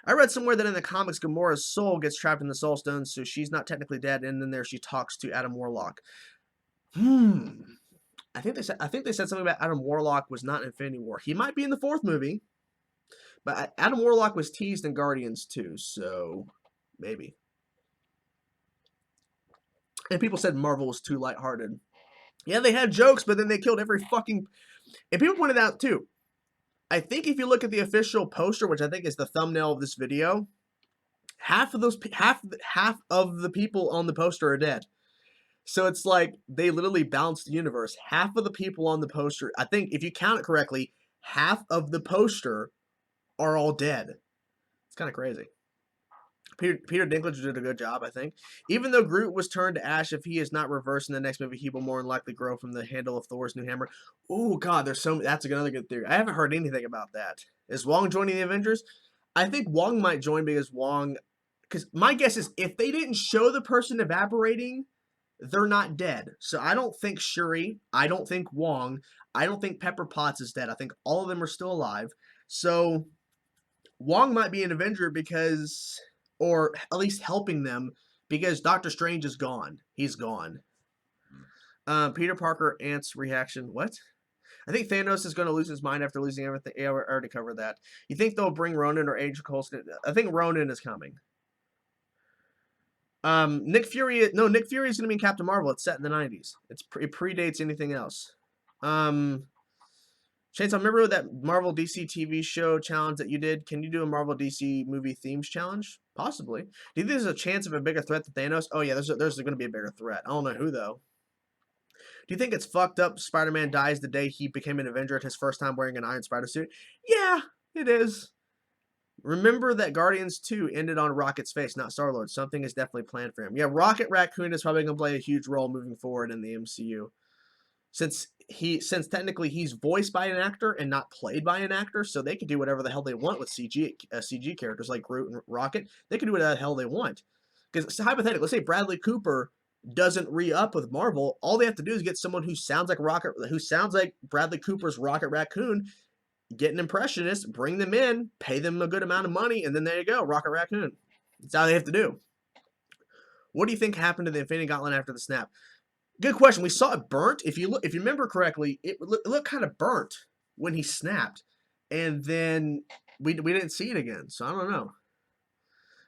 Speaker 1: I read somewhere that in the comics, Gamora's soul gets trapped in the Soul Stone, so she's not technically dead. And then there she talks to Adam Warlock. I think they said something about Adam Warlock was not in Infinity War. He might be in the fourth movie, but Adam Warlock was teased in Guardians too, so maybe. And people said Marvel was too lighthearted. Yeah, they had jokes, but then they killed every fucking. And people pointed out too. I think if you look at the official poster, which I think is the thumbnail of this video, half of the people on the poster are dead. So it's like they literally balanced the universe. Half of the people on the poster, I think if you count it correctly, half of the poster are all dead. It's kind of crazy. Peter Dinklage did a good job, I think. Even though Groot was turned to ash, if he is not reversed in the next movie, he will more than likely grow from the handle of Thor's new hammer. Oh God, that's another good theory. I haven't heard anything about that. Is Wong joining the Avengers? I think Wong might join because my guess is if they didn't show the person evaporating, they're not dead. So I don't think Shuri, I don't think Wong, I don't think Pepper Potts is dead. I think all of them are still alive. So Wong might be an Avenger because, or at least helping them, because Doctor Strange is gone. He's gone. Peter Parker, Ant's reaction. What? I think Thanos is going to lose his mind after losing everything. Yeah, we already covered that. You think they'll bring Ronan or Agent Coulson? I think Ronan is coming. Nick Fury is going to be in Captain Marvel. It's set in the 90s. It predates anything else. Chainsaw, remember that Marvel DC TV show challenge that you did? Can you do a Marvel DC movie themes challenge? Possibly. Do you think there's a chance of a bigger threat than Thanos? Oh yeah, there's going to be a bigger threat. I don't know who though. Do you think it's fucked up Spider-Man dies the day he became an Avenger at his first time wearing an Iron Spider suit? Yeah, it is. Remember that Guardians 2 ended on Rocket's face, not Star-Lord. Something is definitely planned for him. Yeah, Rocket Raccoon is probably going to play a huge role moving forward in the MCU. Since technically he's voiced by an actor and not played by an actor, so they can do whatever the hell they want with CG characters like Groot and Rocket. They can do whatever the hell they want. Because hypothetically, let's say Bradley Cooper doesn't re-up with Marvel, all they have to do is get someone who sounds like Bradley Cooper's Rocket Raccoon, get an impressionist, bring them in, pay them a good amount of money, and then there you go, Rocket Raccoon. That's all they have to do. What do you think happened to the Infinity Gauntlet after the snap? Good question. We saw it burnt. If you remember correctly, it looked kind of burnt when he snapped, and then we didn't see it again. So I don't know.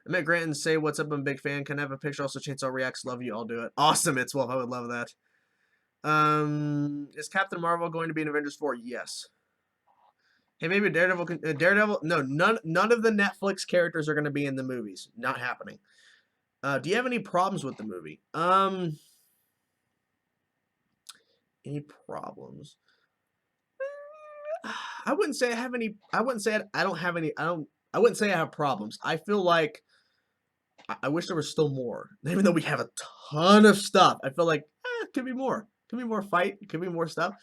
Speaker 1: I met Grant and say, "What's up? I'm a big fan. Can I have a picture? Also, Chainsaw reacts. Love you. I'll do it. Awesome. It's Wolf. I would love that. Is Captain Marvel going to be in Avengers 4? Yes. Hey, maybe Daredevil. No, none of the Netflix characters are going to be in the movies. Not happening. Do you have any problems with the movie? Any problems? I wouldn't say I have any. I wouldn't say I don't have any. I wouldn't say I have problems. I feel like I wish there was still more. Even though we have a ton of stuff, I feel like could be more. Could be more fight. Could be more stuff.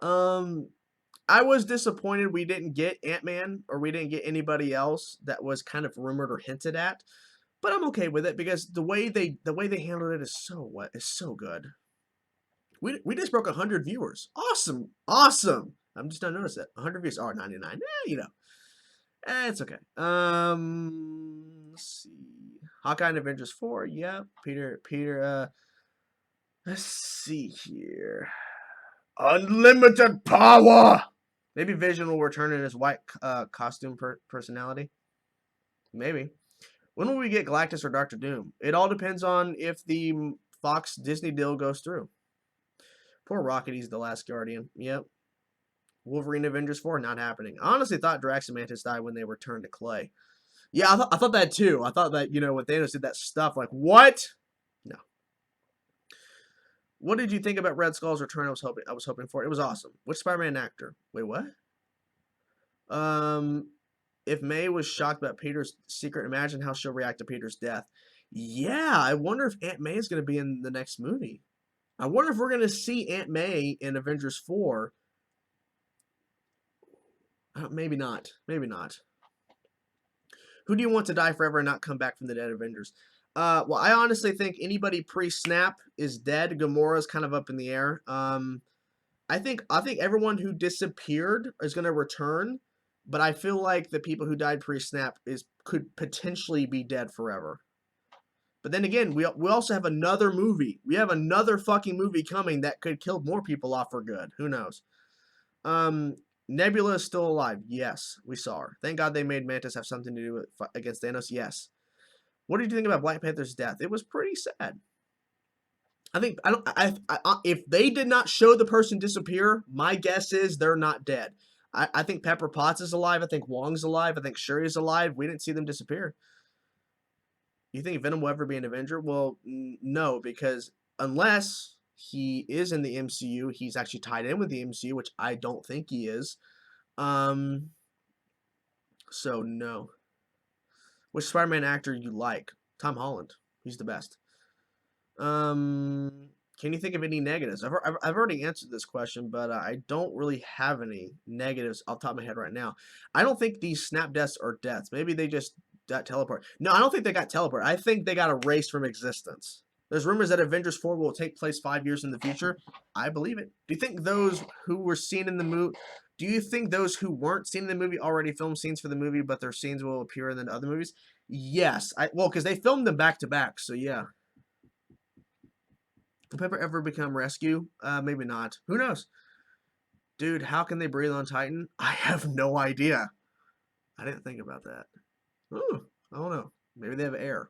Speaker 1: I was disappointed we didn't get Ant-Man or we didn't get anybody else that was kind of rumored or hinted at. But I'm okay with it because the way they handled it is so good. We just broke 100 viewers. Awesome. Awesome. I'm just not noticing it. 100 views. Oh, 99. It's okay. Let's see. Hawkeye and Avengers 4. Yep. Peter, let's see here. Unlimited power! Maybe Vision will return in his white costume personality. Maybe. When will we get Galactus or Doctor Doom? It all depends on if the Fox Disney deal goes through. Poor Rocket, he's the last Guardian. Yep. Wolverine Avengers 4, not happening. I honestly thought Drax and Mantis died when they were turned to clay. Yeah, I thought that too. I thought that, when Thanos did that stuff, like, what? No. What did you think about Red Skull's return? I was hoping for it. It was awesome. Which Spider-Man actor? Wait, what? If May was shocked about Peter's secret, imagine how she'll react to Peter's death. Yeah, I wonder if Aunt May is going to be in the next movie. I wonder if we're going to see Aunt May in Avengers 4. Maybe not. Maybe not. Who do you want to die forever and not come back from the dead Avengers? Well, I honestly think anybody pre-snap is dead. Gamora's kind of up in the air. I think everyone who disappeared is going to return, but I feel like the people who died pre-snap is could potentially be dead forever. But then again, we also have another movie. We have another fucking movie coming that could kill more people off for good. Who knows? Um, Nebula is still alive. Yes, we saw her. Thank God they made Mantis have something to do with against Thanos. Yes. What did you think about Black Panther's death? It was pretty sad. I think I don't. If they did not show the person disappear, my guess is they're not dead. I think Pepper Potts is alive. I think Wong's alive. I think Shuri's alive. We didn't see them disappear. You think Venom will ever be an Avenger? Well, no, because unless he is in the MCU, he's actually tied in with the MCU, which I don't think he is. Um, so no. Which Spider-Man actor you like? Tom Holland. He's the best. Can you think of any negatives? I've already answered this question, but I don't really have any negatives off the top of my head right now. I don't think these snap deaths are deaths. Maybe they just got teleport. No, I don't think they got teleport. I think they got erased from existence. There's rumors that Avengers 4 will take place 5 years in the future. I believe it. Do you think those who were seen in the movie, do you think those who weren't seen in the movie already filmed scenes for the movie, but their scenes will appear in the other movies? Yes. Well, because they filmed them back to back, so yeah. Will Pepper ever become Rescue? Maybe not. Who knows? Dude, how can they breathe on Titan? I have no idea. I didn't think about that. Ooh, I don't know. Maybe they have air.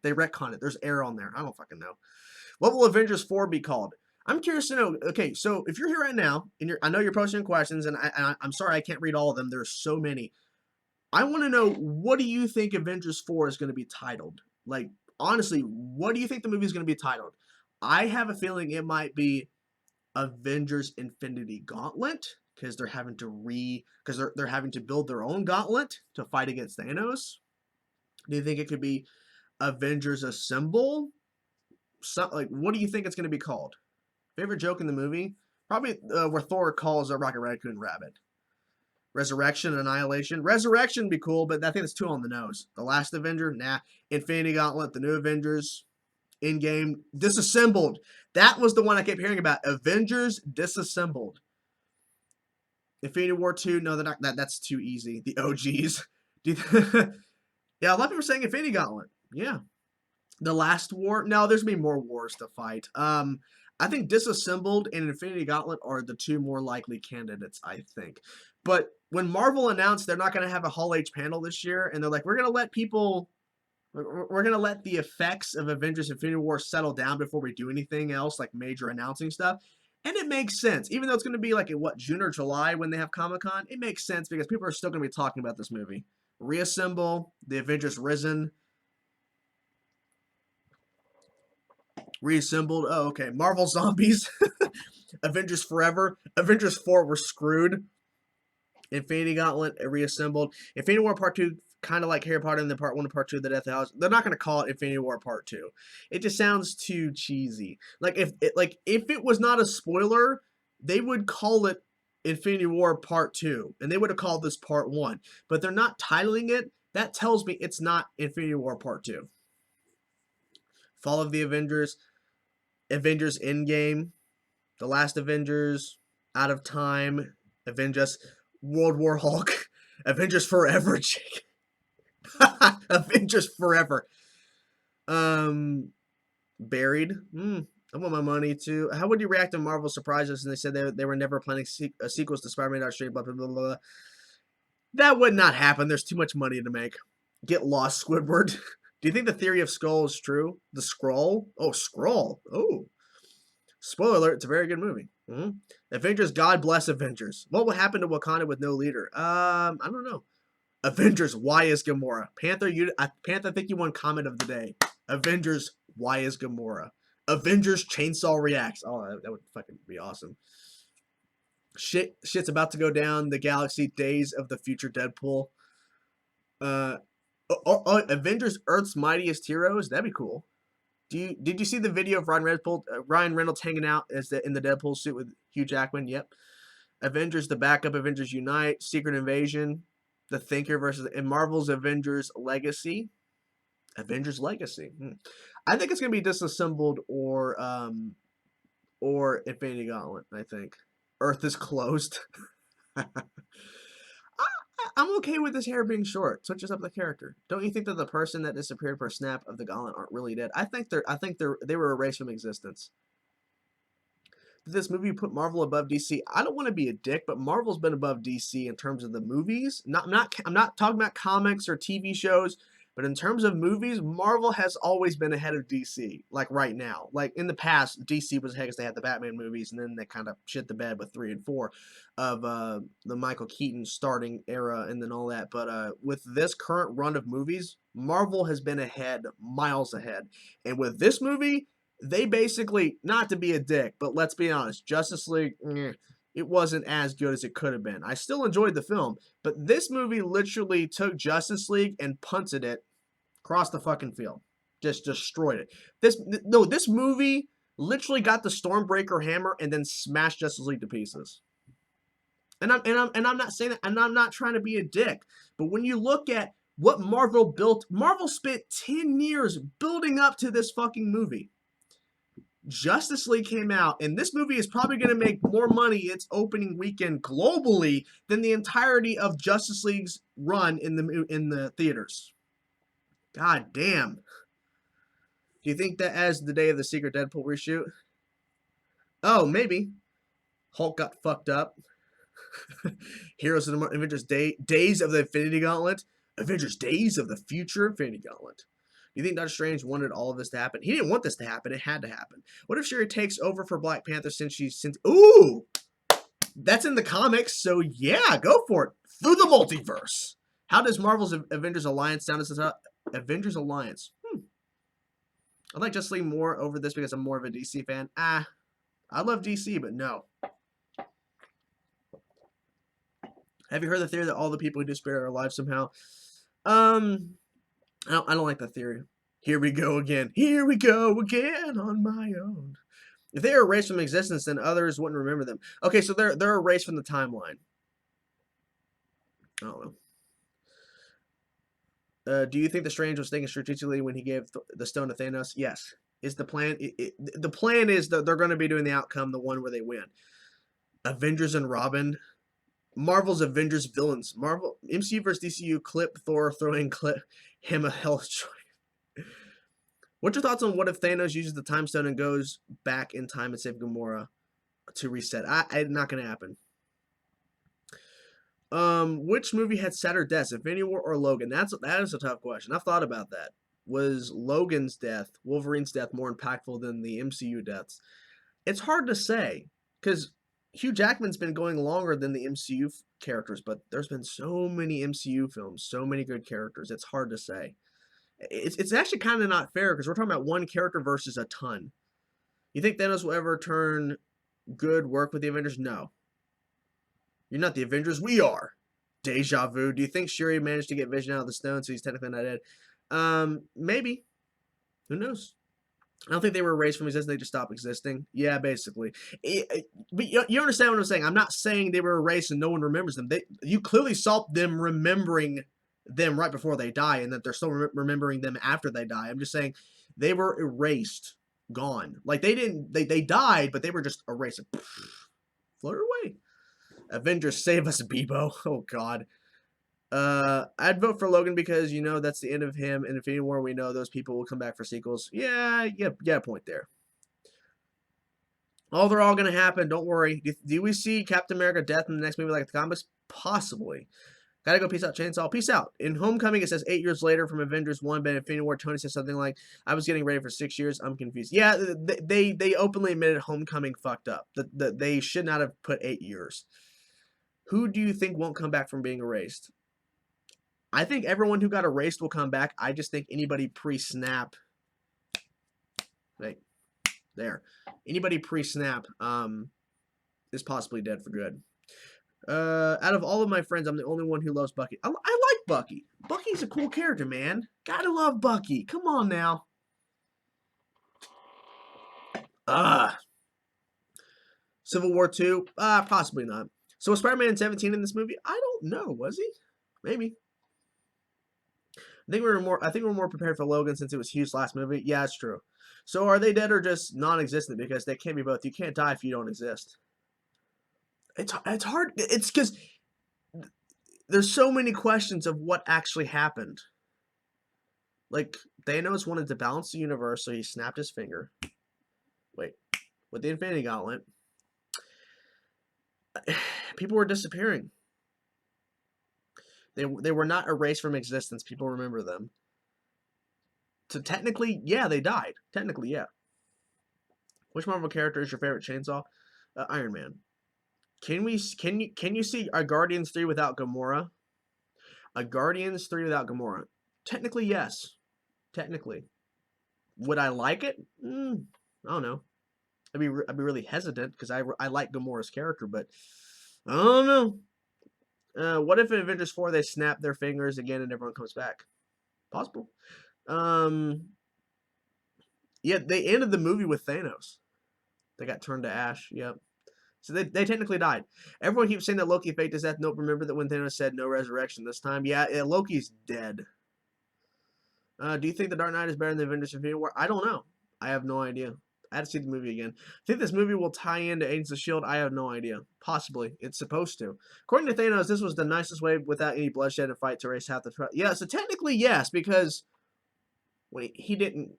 Speaker 1: They retcon it. There's air on there. I don't fucking know. What will Avengers 4 be called? I'm curious to know. Okay, so if you're here right now, and I know you're posting questions, and I'm sorry I can't read all of them. There's so many. I want to know, what do you think Avengers 4 is going to be titled? Like, honestly, what do you think the movie is going to be titled? I have a feeling it might be Avengers Infinity Gauntlet, because they're having to build their own gauntlet to fight against Thanos. Do you think it could be Avengers Assemble? What do you think it's going to be called? Favorite joke in the movie? Probably where Thor calls a Rocket Raccoon Rabbit. Resurrection, Annihilation. Resurrection would be cool, but I think it's too on the nose. The Last Avenger? Nah. Infinity Gauntlet, The New Avengers, Endgame, Disassembled. That was the one I kept hearing about. Avengers Disassembled. Infinity War 2, no, they're not, that's too easy. The OGs. Yeah, a lot of people are saying Infinity Gauntlet. Yeah. The Last War? No, there's gonna be more wars to fight. I think Disassembled and Infinity Gauntlet are the two more likely candidates, I think. But when Marvel announced they're not going to have a Hall H panel this year, and they're like, we're going to let the effects of Avengers Infinity War settle down before we do anything else, like major announcing stuff. And it makes sense. Even though it's going to be like in June or July when they have Comic-Con, it makes sense because people are still going to be talking about this movie. Reassemble, The Avengers Risen. Reassembled. Oh, okay. Marvel Zombies. Avengers Forever. Avengers 4 were screwed. Infinity Gauntlet, Reassembled. Infinity War Part 2, kind of like Harry Potter in the Part 1 and Part 2 of the Death House. They're not going to call it Infinity War Part 2. It just sounds too cheesy. Like if it was not a spoiler, they would call it Infinity War Part 2, and they would have called this Part 1. But they're not titling it. That tells me it's not Infinity War Part 2. Fall of the Avengers, Avengers Endgame, The Last Avengers, Out of Time, Avengers, World War Hulk, Avengers Forever, Jake. Avengers Forever. Buried. I want my money too. How would you react to Marvel surprises and they said they were never planning sequels to Spider-Man Dark Street, blah, blah, blah, blah. That would not happen. There's too much money to make. Get lost, Squidward. Do you think the theory of Skrull is true? The Skrull? Oh, Skrull. Oh. Spoiler alert, it's a very good movie. Avengers, God bless Avengers. What will happen to Wakanda with no leader? I don't know. Avengers, why is Gamora? Panther, I think you won comment of the day. Avengers, why is Gamora? Avengers, Chainsaw reacts. Oh, that would fucking be awesome. Shit's about to go down. The Galaxy, Days of the Future Deadpool. Avengers, Earth's Mightiest Heroes. That'd be cool. Did you see the video of Ryan Reynolds hanging out in the Deadpool suit with Hugh Jackman? Yep. Avengers, the backup, Avengers Unite, Secret Invasion, The Thinker and Marvel's Avengers Legacy. Avengers Legacy. I think it's gonna be Disassembled or Infinity Gauntlet. I think Earth is closed. I'm okay with his hair being short. Switches up the character. Don't you think that the person that disappeared for a snap of the gauntlet aren't really dead? They were erased from existence. Did this movie put Marvel above DC? I don't want to be a dick, but Marvel's been above DC in terms of the movies. I'm not talking about comics or TV shows, but in terms of movies, Marvel has always been ahead of DC. Like right now, like in the past, DC was ahead because they had the Batman movies, and then they kind of shit the bed with 3 and 4 of the Michael Keaton starting era, and then all that. But with this current run of movies, Marvel has been ahead, miles ahead, and with this movie they basically, not to be a dick, but let's be honest, Justice League, it wasn't as good as it could have been. I still enjoyed the film, but this movie literally took Justice League and punted it across the fucking field. Just destroyed it. This movie literally got the Stormbreaker hammer and then smashed Justice League to pieces. And I'm not saying that, and I'm not trying to be a dick, but when you look at what Marvel built, Marvel spent 10 years building up to this fucking movie. Justice League came out, and this movie is probably going to make more money its opening weekend globally than the entirety of Justice League's run in the theaters. God damn. Do you think that as the day of the Secret Deadpool reshoot? Oh, maybe. Hulk got fucked up. Heroes of the Avengers Days of the Infinity Gauntlet. Avengers Days of the Future Infinity Gauntlet. You think Doctor Strange wanted all of this to happen? He didn't want this to happen. It had to happen. What if Shuri takes over for Black Panther since ooh! That's in the comics, so yeah, go for it. Through the multiverse. How does Marvel's Avengers Alliance sound as a Avengers Alliance? I like Justice League more over this because I'm more of a DC fan. I love DC, but no. Have you heard the theory that all the people who disappeared are alive somehow? I don't like that theory. Here we go again. Here we go again on my own. If they are erased from existence, then others wouldn't remember them. Okay, so they're erased from the timeline. I don't know. Do you think the Strange was thinking strategically when he gave the stone to Thanos? Yes. Is the plan? The plan is that they're going to be doing the outcome, the one where they win. Avengers and Robin. Marvel's Avengers villains. Marvel MCU vs DCU clip Thor throwing him a hell. What's your thoughts on what if Thanos uses the time stone and goes back in time and save Gamora to reset? It's not gonna happen. Which movie had sadder deaths, Infinity War or Logan? That is a tough question. I've thought about that. Was Logan's death, Wolverine's death, more impactful than the MCU deaths? It's hard to say because Hugh Jackman's been going longer than the MCU characters, but there's been so many MCU films, so many good characters. It's hard to say. It's actually kind of not fair because we're talking about one character versus a ton. You think Thanos will ever turn good, work with the Avengers? No. You're not the Avengers. We are. Deja vu. Do you think Shuri managed to get Vision out of the stone so he's technically not dead? Maybe. Who knows? I don't think they were erased from existence. They just stopped existing. Yeah, basically. But you understand what I'm saying. I'm not saying they were erased and no one remembers them. You clearly saw them remembering them right before they die and that they're still remembering them after they die. I'm just saying they were erased, gone. Like they died, but they were just erased. Floated away. Avengers, save us, Bebo. Oh, God. I'd vote for Logan because, that's the end of him. And Infinity War, we know those people will come back for sequels. Yeah, point there. Oh, they're all going to happen. Don't worry. Do we see Captain America death in the next movie like the comics? Possibly. Gotta go. Peace out, Chainsaw. Peace out. In Homecoming, it says 8 years later from Avengers 1, but in Infinity War, Tony says something like, I was getting ready for 6 years. I'm confused. Yeah, they openly admitted Homecoming fucked up. They should not have put 8 years. Who do you think won't come back from being erased? I think everyone who got erased will come back. I just think anybody pre-snap, right there, anybody pre-snap is possibly dead for good. Out of all of my friends, I'm the only one who loves Bucky. I like Bucky. Bucky's a cool character, man. Gotta love Bucky. Come on now. Civil War 2? Possibly not. So was Spider-Man 17 in this movie? I don't know. Was he? Maybe. I think we were more prepared for Logan since it was Hugh's last movie. Yeah, it's true. So are they dead or just non-existent? Because they can't be both. You can't die if you don't exist. It's hard. It's because there's so many questions of what actually happened. Like Thanos wanted to balance the universe, so he snapped his finger. Wait, with the Infinity Gauntlet, people were disappearing. They were not erased from existence. People remember them. So technically, yeah, they died. Technically, yeah. Which Marvel character is your favorite chainsaw? Iron Man. Can you see a Guardians 3 without Gamora? A Guardians 3 without Gamora? Technically, yes. Technically. Would I like it? I don't know. I'd be really hesitant because I like Gamora's character, but I don't know. What if in Avengers 4 they snap their fingers again and everyone comes back? Possible. Yeah, they ended the movie with Thanos. They got turned to ash. Yep. So they technically died. Everyone keeps saying that Loki faked his death. Nope, remember that when Thanos said no resurrection this time? Yeah, Loki's dead. Do you think The Dark Knight is better than the Avengers Infinity War? I don't know. I have no idea. I had to see the movie again. I think this movie will tie into Agents of S.H.I.E.L.D. I have no idea. Possibly. It's supposed to. According to Thanos, this was the nicest way without any bloodshed and fight to erase half the threat. Yeah, so technically yes, because wait, he didn't.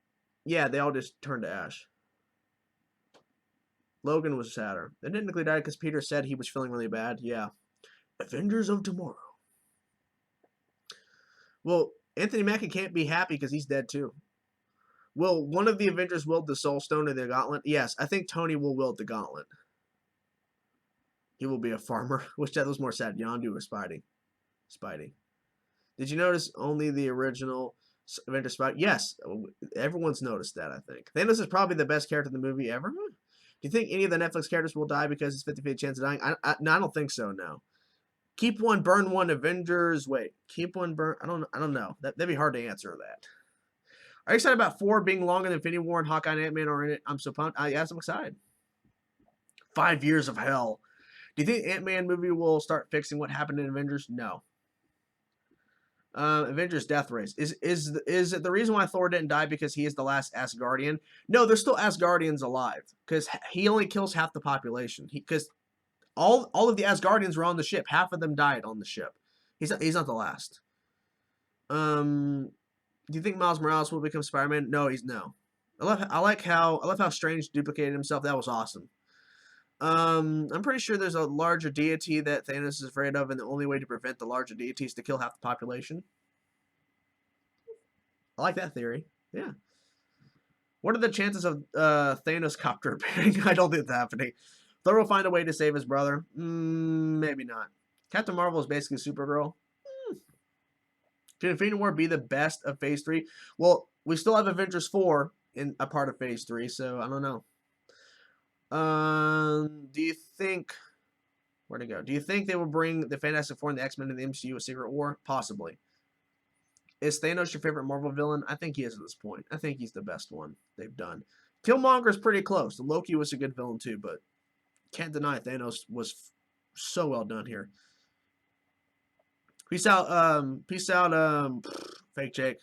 Speaker 1: Yeah, they all just turned to ash. Logan was sadder. They technically died because Peter said he was feeling really bad. Yeah. Avengers of Tomorrow. Well, Anthony Mackie can't be happy because he's dead too. Will one of the Avengers wield the Soul Stone or the Gauntlet? Yes, I think Tony will wield the Gauntlet. He will be a farmer. Which that was more sad. Yondu or Spidey? Spidey. Did you notice only the original Avengers Spidey? Yes, everyone's noticed that, I think. Thanos is probably the best character in the movie ever. Do you think any of the Netflix characters will die because it's 50-50 chance of dying? No, I don't think so, no. Keep one, burn one, Avengers. Wait, keep one, burn. I don't know. That'd be hard to answer that. Are you excited about 4 being longer than Infinity War and Hawkeye and Ant-Man are in it? I'm so pumped. Yes, I'm excited. 5 years of hell. Do you think Ant-Man movie will start fixing what happened in Avengers? No. Avengers Death Race. Is it the reason why Thor didn't die because he is the last Asgardian? No, there's still Asgardians alive because he only kills half the population. Because all of the Asgardians were on the ship. Half of them died on the ship. He's not the last. Do you think Miles Morales will become Spider-Man? No, he's no. I love how Strange duplicated himself. That was awesome. I'm pretty sure there's a larger deity that Thanos is afraid of, and the only way to prevent the larger deity is to kill half the population. I like that theory. Yeah. What are the chances of Thanos copter appearing? I don't think it's happening. Thor will find a way to save his brother. Maybe not. Captain Marvel is basically Supergirl. Can Infinity War be the best of Phase 3? Well, we still have Avengers 4 in a part of Phase 3, so I don't know. Do you think... Where'd it go? Do you think they will bring the Fantastic Four and the X-Men in the MCU with Secret War? Possibly. Is Thanos your favorite Marvel villain? I think he is at this point. I think he's the best one they've done. Killmonger is pretty close. Loki was a good villain too, but can't deny Thanos was so well done here. Peace out. Peace out. Fake Jake.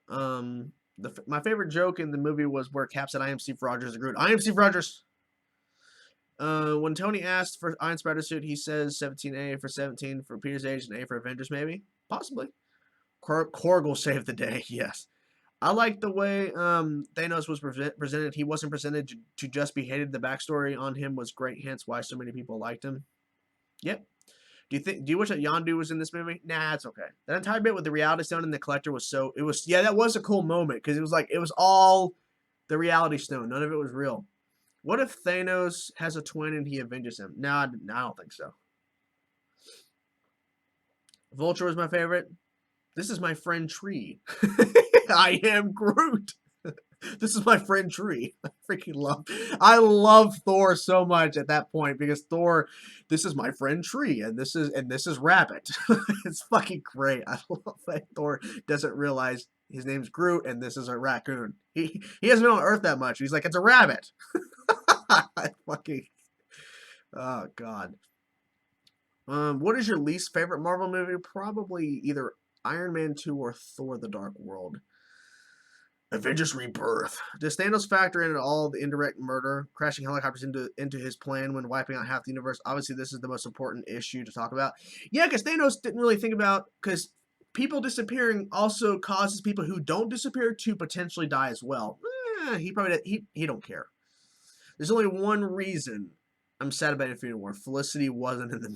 Speaker 1: My favorite joke in the movie was where Cap said, "I am Steve Rogers." Agreed. I am Steve Rogers. When Tony asked for Iron Spider suit, he says 17A for 17 for Peter's age and A for Avengers, maybe, possibly. Korg will save the day. Yes. I like the way Thanos was presented. He wasn't presented to just be hated. The backstory on him was great, hence why so many people liked him. Yep. Do you wish that Yondu was in this movie? Nah, it's okay. That entire bit with the Reality Stone and the Collector was that was a cool moment because it was all the Reality Stone. None of it was real. What if Thanos has a twin and he avenges him? No, I don't think so. Vulture was my favorite. This is my friend Tree. I am Groot. This is my friend Tree. I love Thor so much at that point because Thor, this is my friend Tree, and this is Rabbit. It's fucking great. I love that Thor doesn't realize his name's Groot and this is a raccoon. He hasn't been on Earth that much. He's like, it's a rabbit. Oh god. What is your least favorite Marvel movie? Probably either Iron Man 2 or Thor: The Dark World? Avengers Rebirth. Does Thanos factor in at all the indirect murder, crashing helicopters into his plan when wiping out half the universe? Obviously, this is the most important issue to talk about. Yeah, because Thanos didn't really think about, because people disappearing also causes people who don't disappear to potentially die as well. He probably he don't care. There's only one reason I'm sad about Infinity War. Felicity wasn't in the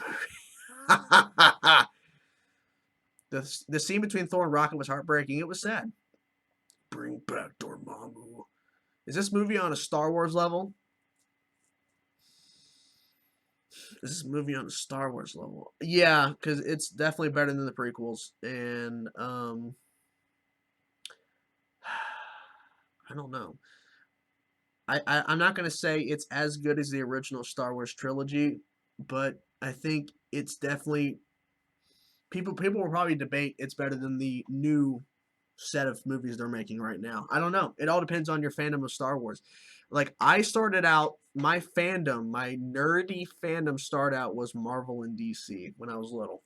Speaker 1: movie. The scene between Thor and Rocket was heartbreaking. It was sad. Bring back Dormammu. Is this movie on a Star Wars level? Is this movie on a Star Wars level? Yeah, because it's definitely better than the prequels. And I don't know. I'm not gonna say it's as good as the original Star Wars trilogy, but I think it's definitely people will probably debate it's better than the new set of movies they're making right now. I don't know. It all depends on your fandom of Star Wars. Like, I started out, my fandom, my nerdy fandom start out was Marvel and DC when I was little.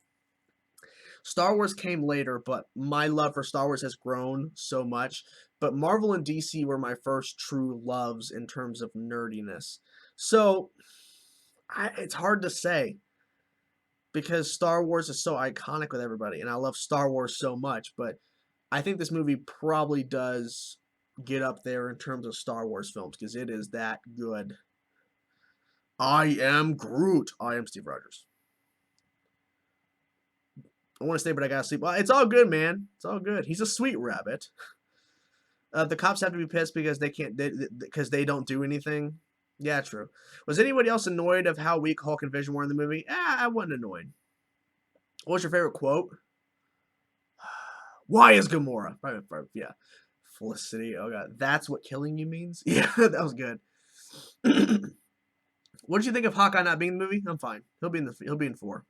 Speaker 1: Star Wars came later, but my love for Star Wars has grown so much. But Marvel and DC were my first true loves in terms of nerdiness. So it's hard to say because Star Wars is so iconic with everybody, and I love Star Wars so much. But I think this movie probably does get up there in terms of Star Wars films because it is that good. I am Groot. I am Steve Rogers. I want to stay, but I gotta sleep. Well, it's all good, man. It's all good. He's a sweet rabbit. The cops have to be pissed because they can't, because they don't do anything. Yeah, true. Was anybody else annoyed of how weak Hulk and Vision were in the movie? I wasn't annoyed. What was your favorite quote? Why is Gamora? Yeah. Felicity. Oh god, that's what killing you means. Yeah, that was good. What did you think of Hawkeye not being in the movie? I'm fine. He'll be in 4.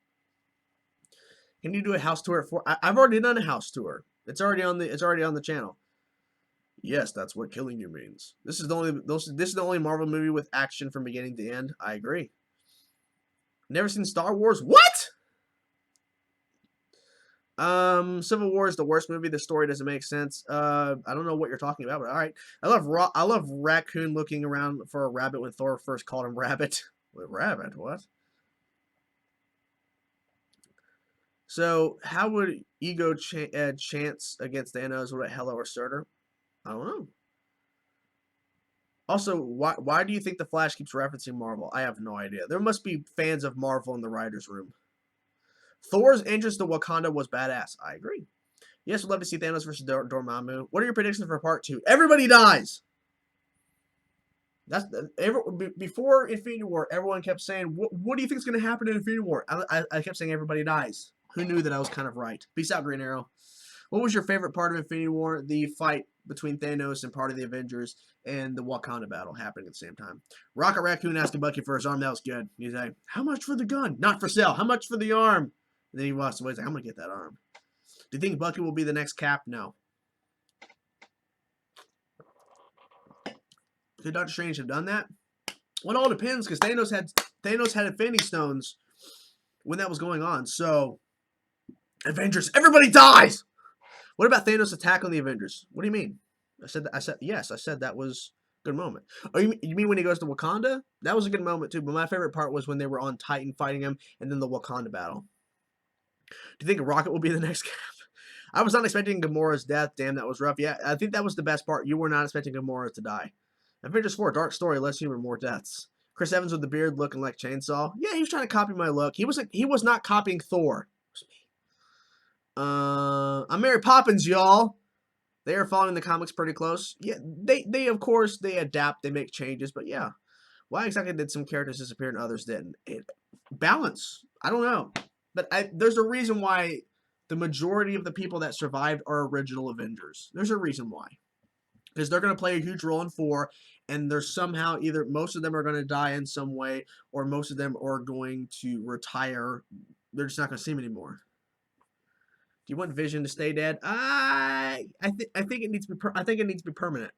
Speaker 1: Can you do a house tour at 4? I've already done a house tour. It's already on the channel. Yes, that's what killing you means. This is the only Marvel movie with action from beginning to end. I agree. Never seen Star Wars? What? Civil War is the worst movie. The story doesn't make sense. I don't know what you're talking about, but all right. I love Raccoon looking around for a rabbit when Thor first called him Rabbit. Wait, Rabbit? What? So, how would Ego chance against Thanos? What about Hela or Surtur? I don't know. Also, why do you think the Flash keeps referencing Marvel? I have no idea. There must be fans of Marvel in the writers' room. Thor's entrance to Wakanda was badass. I agree. Yes, we'd love to see Thanos versus Dormammu. What are your predictions for part 2? Everybody dies. Before Infinity War, everyone kept saying, "What do you think is going to happen in Infinity War?" I kept saying everybody dies. Who knew that I was kind of right? Peace out, Green Arrow. What was your favorite part of Infinity War? The fight between Thanos and part of the Avengers and the Wakanda battle happening at the same time. Rocket Raccoon asking Bucky for his arm. That was good. He's like, "How much for the gun? Not for sale. How much for the arm?" And then he walks away. He's like, "I'm going to get that arm." Do you think Bucky will be the next Cap? No. Could Doctor Strange have done that? Well, it all depends because Thanos had Infinity Stones when that was going on. So, Avengers, everybody dies. What about Thanos' attack on the Avengers? What do you mean? I said yes. I said that was a good moment. Oh, you mean when he goes to Wakanda? That was a good moment too. But my favorite part was when they were on Titan fighting him, and then the Wakanda battle. Do you think Rocket will be the next Cap? I was not expecting Gamora's death. Damn, that was rough. Yeah, I think that was the best part. You were not expecting Gamora to die. Avengers 4, dark story, less humor, more deaths. Chris Evans with the beard looking like Chainsaw. Yeah, he was trying to copy my look. He was not copying Thor. I'm Mary Poppins, y'all. They are following the comics pretty close. Yeah, they of course they adapt, they make changes, but yeah. Why exactly did some characters disappear and others didn't? Balance. I don't know. But there's a reason why the majority of the people that survived are original Avengers. There's a reason why. Because they're going to play a huge role in 4, and they're somehow either most of them are going to die in some way, or most of them are going to retire. They're just not going to see them anymore. Do you want Vision to stay dead? I think it needs to be. I think it needs to be permanent.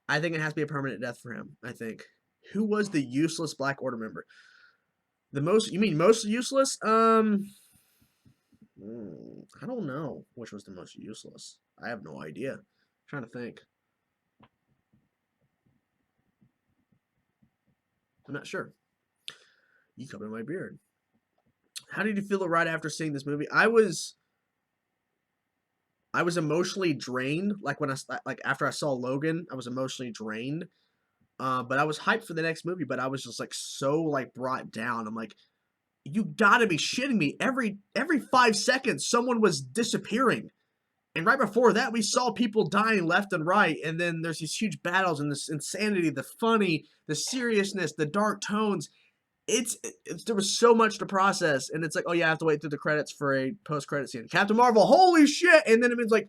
Speaker 1: I think it has to be a permanent death for him. I think. Who was the useless Black Order member? The most? You mean most useless? I don't know which was the most useless. I have no idea. I'm trying to think. I'm not sure. You covered my beard. How did you feel right after seeing this movie? I was emotionally drained. Like like after I saw Logan, I was emotionally drained. But I was hyped for the next movie. But I was just like so like brought down. I'm like, you gotta be shitting me! Every 5 seconds, someone was disappearing. And right before that, we saw people dying left and right, and then there's these huge battles and this insanity, the funny, the seriousness, the dark tones. There was so much to process, and it's like, oh yeah, I have to wait through the credits for a post-credit scene. Captain Marvel, holy shit! And then it means like,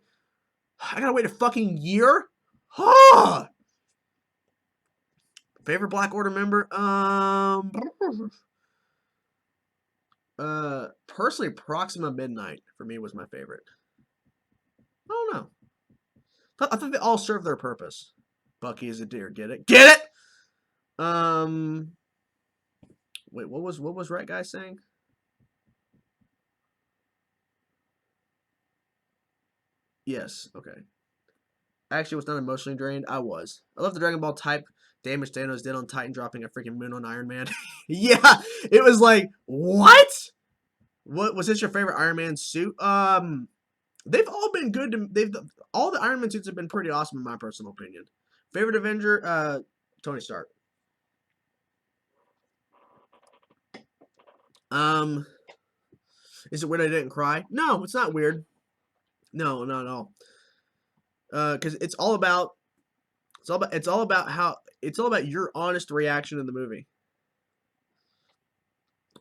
Speaker 1: I gotta wait a fucking year. Huh. Favorite Black Order member? Personally, Proxima Midnight for me was my favorite. I don't know. I think they all serve their purpose. Bucky is a deer. Get it? Get it? Wait, what was Rat Guy saying? Yes. Okay. I actually was not emotionally drained. I was. I love the Dragon Ball type damage Thanos did on Titan, dropping a freaking moon on Iron Man. Yeah, it was like, what? What was this your favorite Iron Man suit? They've all been good to. All the Iron Man suits have been pretty awesome in my personal opinion. Favorite Avenger? Tony Stark. Um, is it weird I didn't cry? No, it's not weird. No, not at all. Because it's all about your honest reaction in the movie.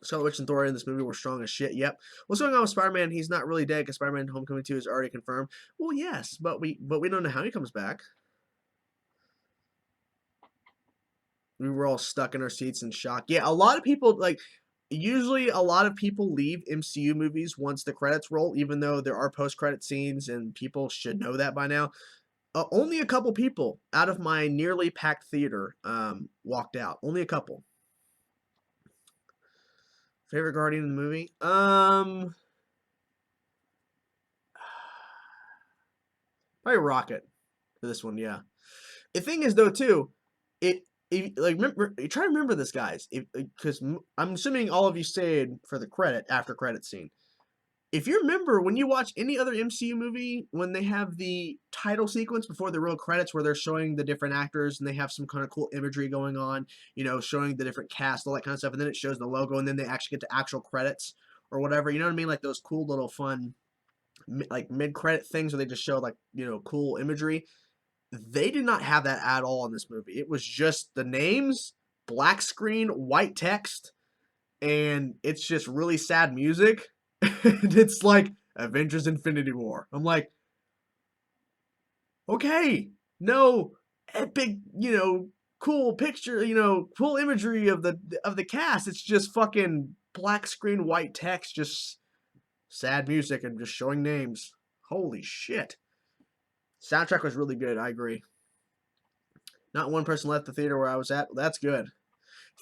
Speaker 1: Scarlet Witch and Thor in this movie were strong as shit. Yep. What's going on with Spider-Man? He's not really dead because Spider-Man Homecoming 2 is already confirmed. Well, yes, but we don't know how he comes back. We were all stuck in our seats in shock. Yeah, a lot of people usually a lot of people leave MCU movies once the credits roll, even though there are post-credit scenes and people should know that by now. Only a couple people out of my nearly packed theater walked out. Only a couple. Favorite Guardian in the movie? Probably Rocket for this one. Yeah. The thing is, though, too, remember, try to remember this, guys, because I'm assuming all of you stayed for the after credit scene. If you remember, when you watch any other MCU movie, when they have the title sequence before the real credits, where they're showing the different actors and they have some kind of cool imagery going on, showing the different cast, all that kind of stuff, and then it shows the logo, and then they actually get to actual credits or whatever. You know what I mean? Like those cool little fun, like mid-credit things where they just show like cool imagery. They did not have that at all in this movie. It was just the names, black screen, white text, and it's just really sad music. And it's like Avengers Infinity War. I'm like, okay, no epic, cool picture, cool imagery of the cast. It's just fucking black screen, white text, just sad music and just showing names. Holy shit. Soundtrack was really good, I agree. Not one person left the theater where I was at. That's good.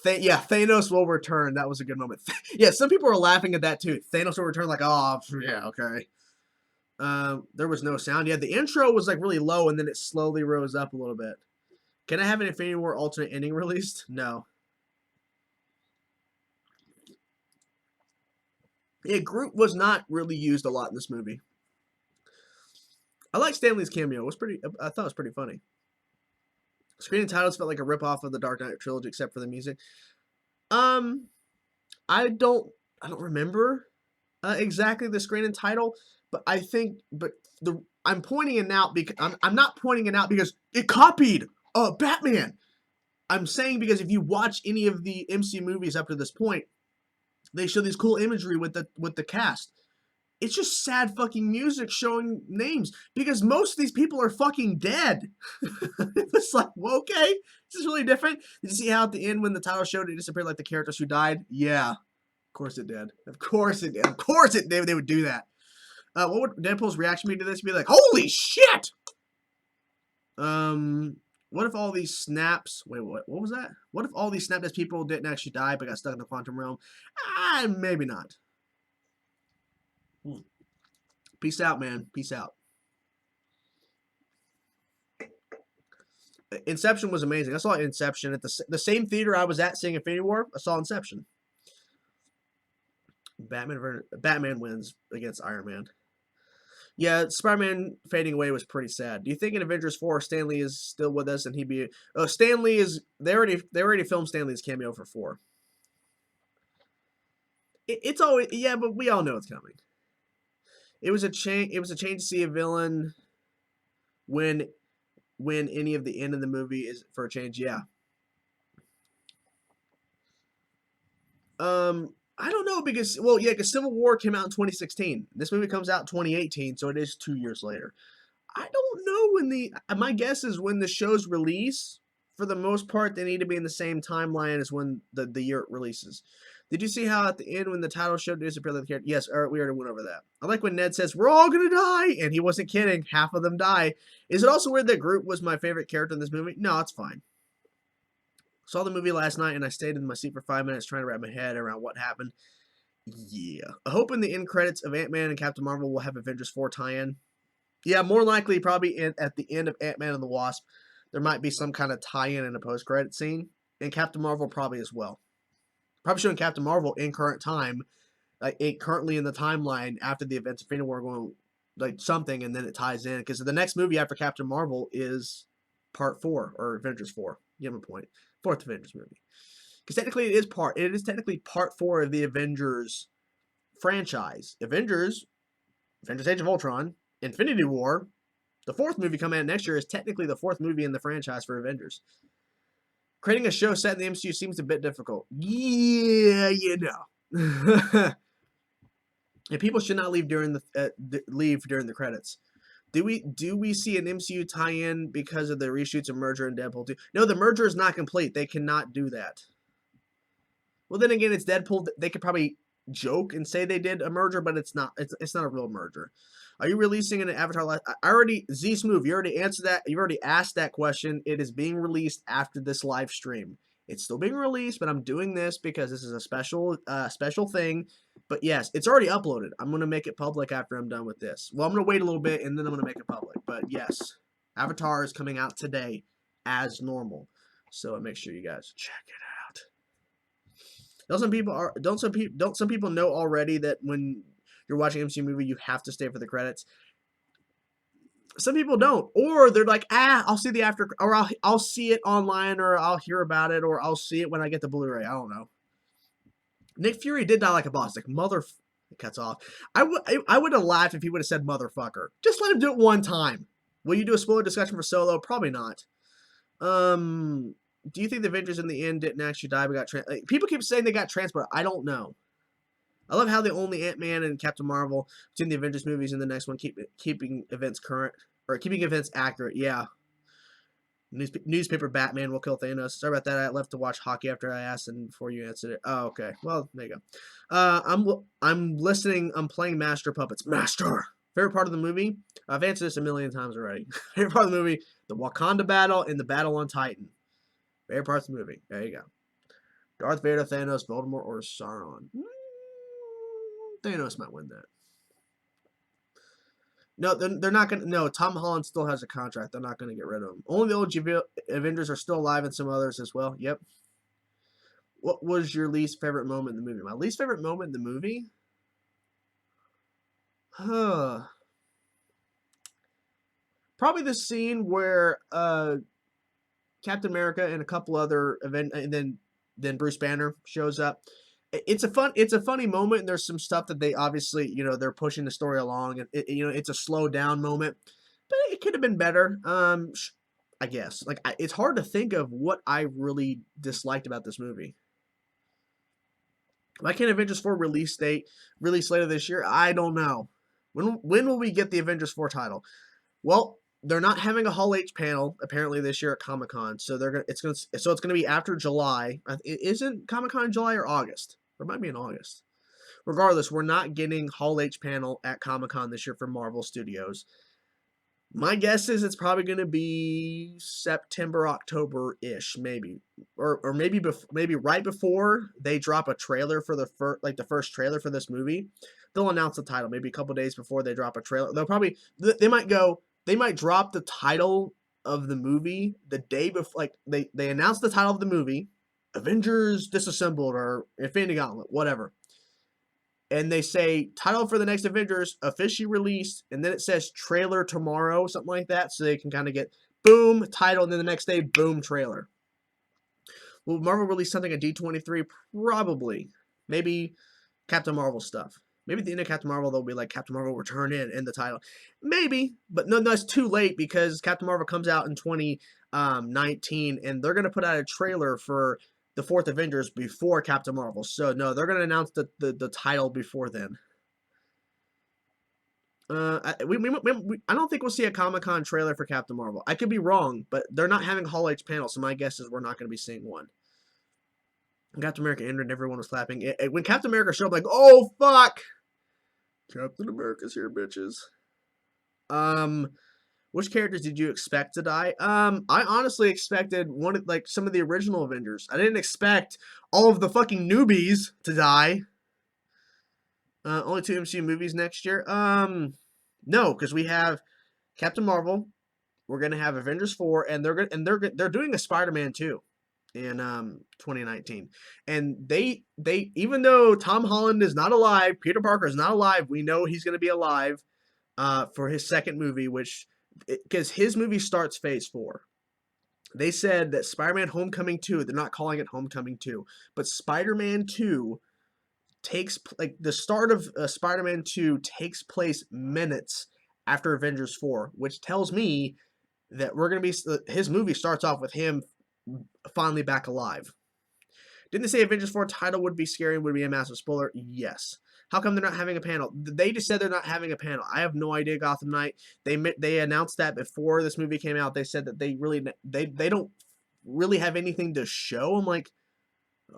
Speaker 1: Yeah, Thanos will return. That was a good moment. Yeah, some people were laughing at that too. Thanos will return, like, oh, yeah, okay. There was no sound. Yeah, the intro was like really low, and then it slowly rose up a little bit. Can I have an Infinity War alternate ending released? No. Yeah, Groot was not really used a lot in this movie. I like Stanley's cameo. It was pretty. I thought it was pretty funny. Screen and titles felt like a ripoff of the Dark Knight trilogy, except for the music. Um, I don't remember exactly the screen and title, but I think, I'm pointing it out because I'm not pointing it out because it copied Batman. I'm saying because if you watch any of the MC movies up to this point, they show this cool imagery with the cast. It's just sad fucking music showing names because most of these people are fucking dead. It's like, well, okay, this is really different. Did you see how at the end when the title showed it disappeared like the characters who died? Yeah, of course it did. Of course it did. Of course it did. They would do that. What would Deadpool's reaction be to this? Be like, holy shit! What if all these snaps? Wait, what? What was that? What if all these snapped as people didn't actually die but got stuck in the quantum realm? Maybe not. Peace out, man. Peace out. Inception was amazing. I saw Inception at the same theater I was at seeing Infinity War. I saw Inception. Batman wins against Iron Man. Yeah, Spider-Man fading away was pretty sad. Do you think in Avengers 4 Stan Lee is still with us and he'd be Stan Lee is they already filmed Stan Lee's cameo for 4. It's always, yeah, but we all know it's coming. It was a change to see a villain when any of the end of the movie is for a change, yeah. I don't know because, well, yeah, because Civil War came out in 2016. This movie comes out in 2018, so it is 2 years later. I don't know when my guess is when the shows release. For the most part, they need to be in the same timeline as when the year it releases. Did you see how at the end when the title show disappeared like the character? Yes, we already went over that. I like when Ned says, "We're all gonna die," and he wasn't kidding. Half of them die. Is it also weird that Groot was my favorite character in this movie? No, it's fine. Saw the movie last night and I stayed in my seat for 5 minutes trying to wrap my head around what happened. Yeah. I hope in the end credits of Ant-Man and Captain Marvel will have Avengers 4 tie-in. Yeah, more likely probably at the end of Ant-Man and the Wasp, there might be some kind of tie-in in a post-credit scene. And Captain Marvel probably as well. Probably showing Captain Marvel in current time, like currently in the timeline after the events of Infinity War going like something, and then it ties in. Because the next movie after Captain Marvel is Part 4, or Avengers 4. You have a point. 4th Avengers movie. Because technically it is technically Part 4 of the Avengers franchise. Avengers Age of Ultron, Infinity War, the 4th movie coming out next year is technically the 4th movie in the franchise for Avengers. Creating a show set in the MCU seems a bit difficult. Yeah, you know. And people should not leave during the credits. Do we see an MCU tie-in because of the reshoots of Merger and Deadpool 2? No, the merger is not complete. They cannot do that. Well, then again, it's Deadpool. They could probably joke and say they did a merger, but it's not. It's not a real merger. Are you releasing an Avatar? I already Z-Smooth. You already answered that. You already asked that question. It is being released after this live stream. It's still being released, but I'm doing this because this is a special thing. But yes, it's already uploaded. I'm gonna make it public after I'm done with this. Well, I'm gonna wait a little bit and then I'm gonna make it public. But yes, Avatar is coming out today as normal. So make sure you guys check it out. Don't some people know already that when you're watching an MCU movie you have to stay for the credits? Some people don't, or they're like, I'll see the after, or I'll see it online, or I'll hear about it, or I'll see it when I get the Blu-ray. I don't know. Nick Fury did die like a boss, like it cuts off. I would have laughed if he would have said motherfucker. Just let him do it one time. Will you do a spoiler discussion for Solo? Probably not. Do you think the Avengers in the end didn't actually die but got people keep saying they got transported. I don't know. I love how the only Ant-Man and Captain Marvel between the Avengers movies and the next one keeping events current or keeping events accurate. Yeah. Newspaper Batman will kill Thanos. Sorry about that. I left to watch hockey after I asked and before you answered it. Oh, okay. Well, there you go. I'm listening. I'm playing Master Puppets. Master. Favorite part of the movie? I've answered this a million times already. Favorite part of the movie? The Wakanda battle and the battle on Titan. Favorite parts of the movie. There you go. Darth Vader, Thanos, Voldemort, or Sauron. Thanos might win that. No, they're not going to. No, Tom Holland still has a contract. They're not going to get rid of him. Only the old Avengers are still alive and some others as well. Yep. What was your least favorite moment in the movie? My least favorite moment in the movie? Probably the scene where Captain America and a couple other and then Bruce Banner shows up. It's a funny moment, and there's some stuff that they obviously, they're pushing the story along, and it's a slow down moment, but it could have been better. I guess it's hard to think of what I really disliked about this movie. Why can't Avengers 4 release later this year? I don't know. When will we get the Avengers 4 title? Well, they're not having a Hall H panel apparently this year at Comic-Con, so it's gonna be after July. Isn't Comic-Con in July or August? Or it might be in August. Regardless, we're not getting Hall H panel at Comic-Con this year for Marvel Studios. My guess is it's probably gonna be September, October-ish, maybe, or maybe maybe right before they drop a trailer for the first trailer for this movie. They'll announce the title maybe a couple days before they drop a trailer. They'll probably they might drop the title of the movie the day before, like they announce the title of the movie, Avengers Disassembled or Infinity Gauntlet, whatever, and they say title for the next Avengers officially released, and then it says trailer tomorrow, something like that, so they can kind of get boom title, and then the next day boom trailer. Will Marvel release something at D23? Probably. Maybe Captain Marvel stuff. Maybe at the end of Captain Marvel they'll be like Captain Marvel Return in the title. Maybe, but no, that's too late because Captain Marvel comes out in 2019, and they're gonna put out a trailer for the fourth Avengers before Captain Marvel. So no, they're gonna announce the title before then. I don't think we'll see a Comic-Con trailer for Captain Marvel. I could be wrong, but they're not having Hall H panel, so my guess is we're not going to be seeing one. Captain America entered and everyone was clapping. When Captain America showed up, like, oh, fuck! Captain America's here, bitches. Which characters did you expect to die? I honestly expected some of the original Avengers. I didn't expect all of the fucking newbies to die. Only 2 MCU movies next year. No, because we have Captain Marvel. We're gonna have Avengers 4, and they're doing a Spider-Man 2 in 2019. And they even though Tom Holland is not alive, Peter Parker is not alive, we know he's gonna be alive for his second movie, because his movie starts Phase 4. They said that Spider-Man Homecoming 2, they're not calling it Homecoming 2, but Spider-Man 2 takes like the start of Spider-Man 2 takes place minutes after Avengers 4, which tells me that we're gonna be his movie starts off with him finally back alive. Didn't they say Avengers 4 title would be scary and would be a massive spoiler? Yes. How come they're not having a panel? They just said they're not having a panel. I have no idea. Gotham Knight. They announced that before this movie came out. They said that they don't really have anything to show. I'm like,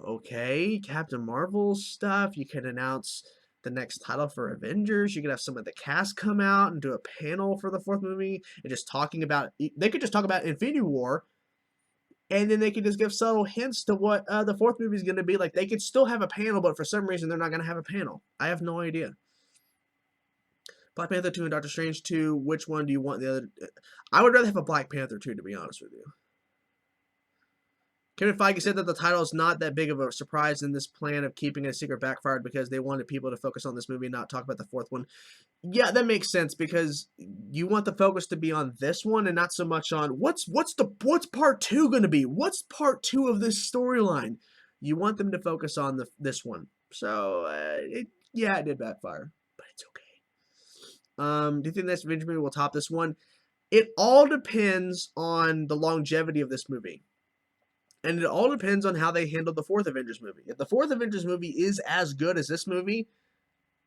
Speaker 1: okay, Captain Marvel stuff. You can announce the next title for Avengers. You could have some of the cast come out and do a panel for the fourth movie and just talking about. They could just talk about Infinity War, and then they could just give subtle hints to what the fourth movie is going to be. Like they could still have a panel, but for some reason they're not going to have a panel. I have no idea. Black Panther 2 and Doctor Strange 2. Which one do you want? The other? I would rather have a Black Panther 2, to be honest with you. Kevin Feige said that the title is not that big of a surprise, and this plan of keeping it a secret backfired because they wanted people to focus on this movie and not talk about the fourth one. Yeah, that makes sense because you want the focus to be on this one and not so much on what's part 2 going to be? What's part 2 of this storyline? You want them to focus on this one. So, it did backfire, but it's okay. Do you think this Avengers movie will top this one? It all depends on the longevity of this movie. And it all depends on how they handle the fourth Avengers movie. If the fourth Avengers movie is as good as this movie,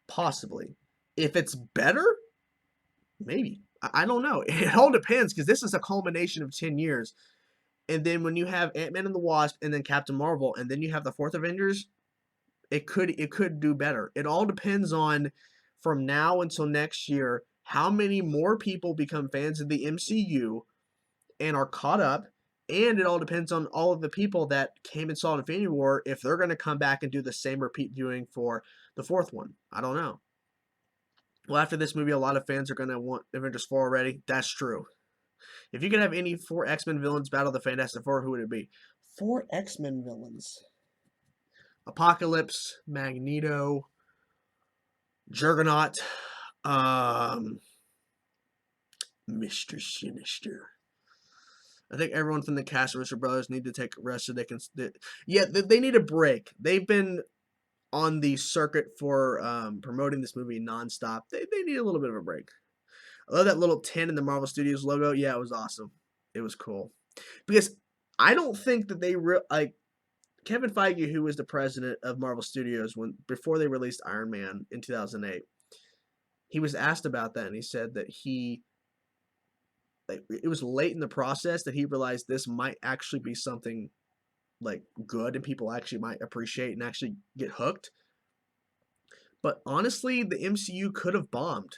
Speaker 1: possibly. If it's better, maybe. I don't know. It all depends because this is a culmination of 10 years. And then when you have Ant-Man and the Wasp and then Captain Marvel and then you have the fourth Avengers, it could do better. It all depends on from now until next year how many more people become fans of the MCU and are caught up. And it all depends on all of the people that came and saw Infinity War if they're going to come back and do the same repeat viewing for the fourth one. I don't know. Well, after this movie, a lot of fans are going to want Avengers 4 already. That's true. If you could have any 4 X-Men villains battle the Fantastic Four, who would it be? 4 X-Men villains. Apocalypse, Magneto, Juggernaut, Mr. Sinister. I think everyone from the cast of Russo Brothers need to take a rest so they can. They need a break. They've been on the circuit for promoting this movie nonstop. They need a little bit of a break. I love that little 10 in the Marvel Studios logo. Yeah, it was awesome. It was cool. Because I don't think that they like Kevin Feige, who was the president of Marvel Studios before they released Iron Man in 2008. He was asked about that, and he said that it was late in the process that he realized this might actually be something like good and people actually might appreciate and actually get hooked. But honestly, the MCU could have bombed.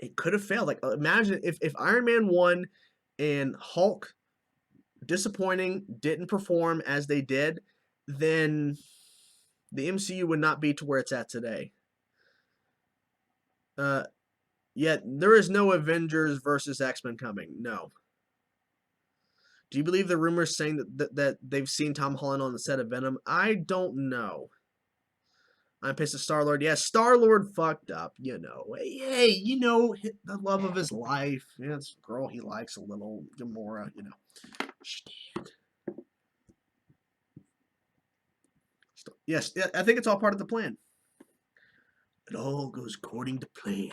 Speaker 1: it could have failed. Like, imagine if Iron Man 1 and Hulk, disappointing, didn't perform as they did, then the MCU would not be to where it's at today. Yet there is no Avengers versus X-Men coming. No. Do you believe the rumors saying that they've seen Tom Holland on the set of Venom? I don't know. I'm pissed at Star-Lord. Yeah, Star-Lord fucked up, you know. Hey, you know, the love of his life. Yeah, it's a girl he likes a little, Gamora, you know. She did. Yes, I think it's all part of the plan. It all goes according to plan.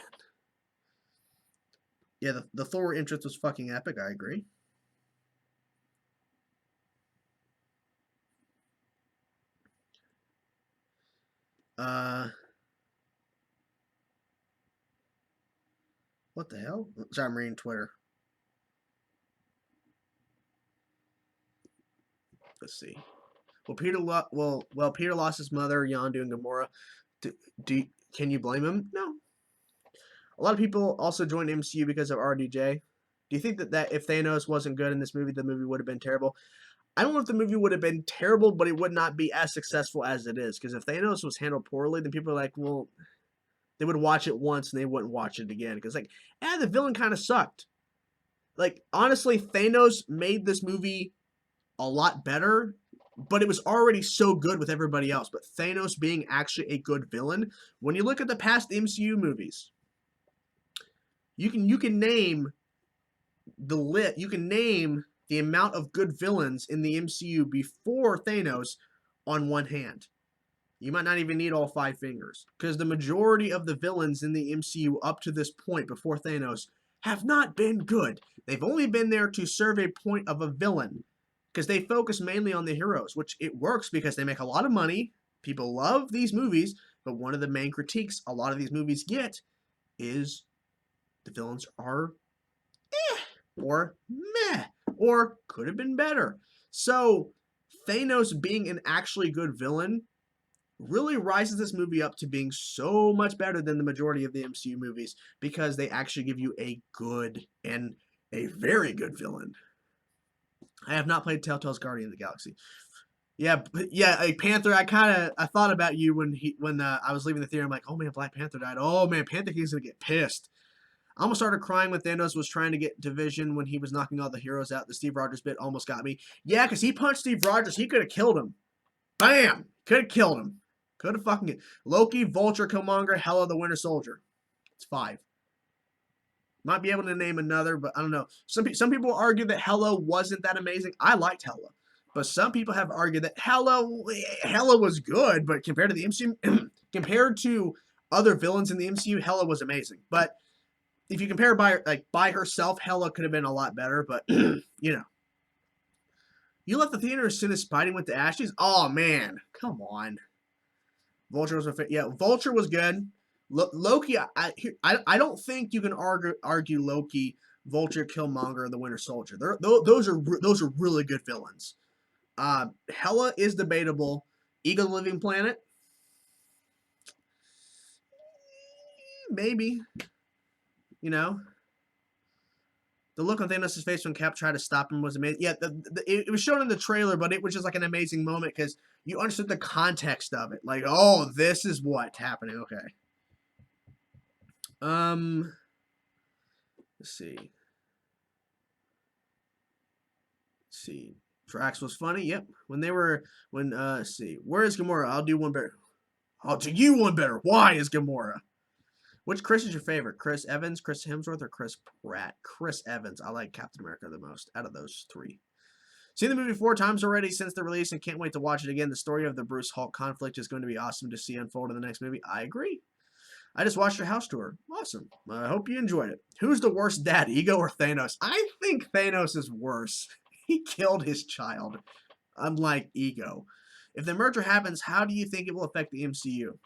Speaker 1: Yeah, the Thor entrance was fucking epic, I agree. What the hell? Sorry, I'm reading Twitter. Let's see. Well, Peter lost his mother, Yondu, and Gamora. Can you blame him? No. A lot of people also joined MCU because of RDJ. Do you think that if Thanos wasn't good in this movie, the movie would have been terrible? I don't know if the movie would have been terrible, but it would not be as successful as it is. Because if Thanos was handled poorly, then people are like, well, they would watch it once and they wouldn't watch it again. Because the villain kind of sucked. Like, honestly, Thanos made this movie a lot better, but it was already so good with everybody else. But Thanos being actually a good villain, when you look at the past MCU movies, you can name the amount of good villains in the MCU before Thanos on one hand. You might not even need all 5 fingers, because the majority of the villains in the MCU up to this point before Thanos have not been good. They've only been there to serve a point of a villain, because they focus mainly on the heroes, which it works because they make a lot of money. People love these movies, but one of the main critiques a lot of these movies get is the villains are or meh, or could have been better. So Thanos being an actually good villain really rises this movie up to being so much better than the majority of the MCU movies, because they actually give you a good and a very good villain. I have not played Telltale's Guardian of the Galaxy. Yeah, like Panther. I thought about you when I was leaving the theater. I'm like, oh man, Black Panther died. Oh man, Panther King's gonna get pissed. I almost started crying when Thanos was trying to get Division when he was knocking all the heroes out. The Steve Rogers bit almost got me. Yeah, because he punched Steve Rogers. He could have killed him. Bam! Could have killed him. Could have fucking Loki, Vulture, Killmonger, Hela, the Winter Soldier. It's 5. Might be able to name another, but I don't know. Some people argue that Hela wasn't that amazing. I liked Hela. But some people have argued that Hela was good, but compared to the MCU, compared to other villains in the MCU, Hela was amazing. But if you compare by herself, Hela could have been a lot better. But you know, you left the theater as soon as Spidey went to Ashes. Oh man, come on. Vulture was Vulture was good. Loki, I don't think you can argue Loki, Vulture, Killmonger, and the Winter Soldier. Those are really good villains. Hela is debatable. Ego the Living Planet, maybe. You know, the look on Thanos' face when Cap tried to stop him was amazing. Yeah, it was shown in the trailer, but it was just like an amazing moment because you understood the context of it. Like, oh, this is what's happening. Okay. Let's see. Drax was funny. Yep. Let's see. Where is Gamora? I'll do one better. I'll do you one better. Why is Gamora? Which Chris is your favorite? Chris Evans, Chris Hemsworth, or Chris Pratt? Chris Evans. I like Captain America the most out of those 3. Seen the movie 4 times already since the release and can't wait to watch it again. The story of the Bruce Hulk conflict is going to be awesome to see unfold in the next movie. I agree. I just watched your house tour. Awesome. I hope you enjoyed it. Who's the worst dad, Ego or Thanos? I think Thanos is worse. He killed his child, unlike Ego. If the merger happens, how do you think it will affect the MCU?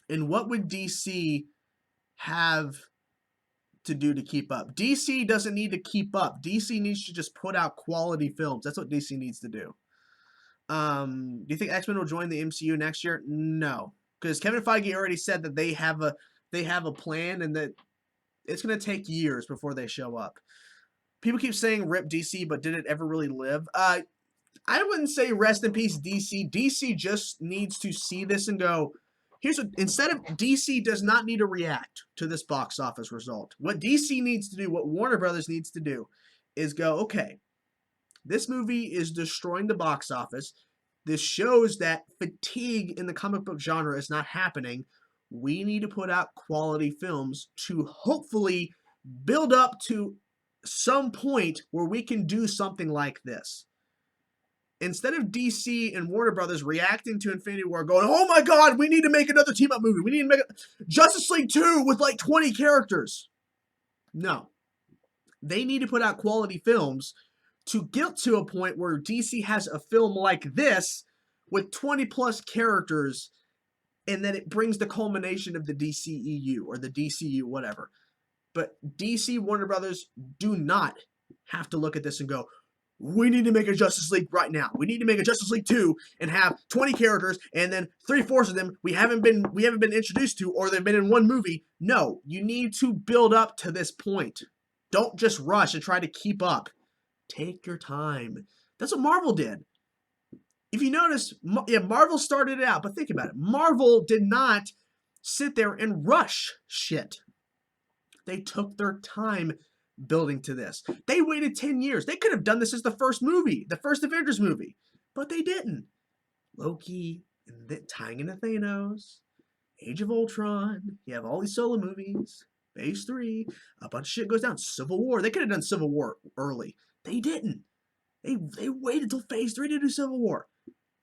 Speaker 1: And what would DC have to do to keep up? DC doesn't need to keep up. DC needs to just put out quality films. That's what DC needs to do. Do you think X-Men will join the MCU next year? No. Because Kevin Feige already said that they have a plan and that It's going to take years before they show up. People keep saying rip DC, but did it ever really live? I wouldn't say rest in peace DC. DC just needs to see this and go, here's what, instead of DC does not need to react to this box office result. What DC needs to do, what Warner Brothers needs to do is go, okay, this movie is destroying the box office. This shows that fatigue in the comic book genre is not happening. We need to put out quality films to hopefully build up to some point where we can do something like this. Instead of DC and Warner Brothers reacting to Infinity War going, oh my god, we need to make another team-up movie. We need to make a Justice League 2 with like 20 characters. No. They need to put out quality films to get to a point where DC has a film like this with 20 plus characters, and then it brings the culmination of the DCEU or the DCU, whatever. But DC, Warner Brothers do not have to look at this and go, we need to make a Justice League right now. We need to make a Justice League 2 and have 20 characters, and then 3/4 of them we haven't been introduced to, or they've been in one movie. No, you need to build up to this point. Don't just rush and try to keep up. Take your time. That's what Marvel did. If you notice, yeah, Marvel started it out, but think about it. Marvel did not sit there and rush shit. They took their time building to this. They waited 10 years. They could have done this as the first movie, the first Avengers movie, but they didn't. Loki, and then tying into Thanos, Age of Ultron, you have all these solo movies, Phase 3, a bunch of shit goes down. Civil War, they could have done Civil War early. They didn't. They waited till Phase 3 to do Civil War.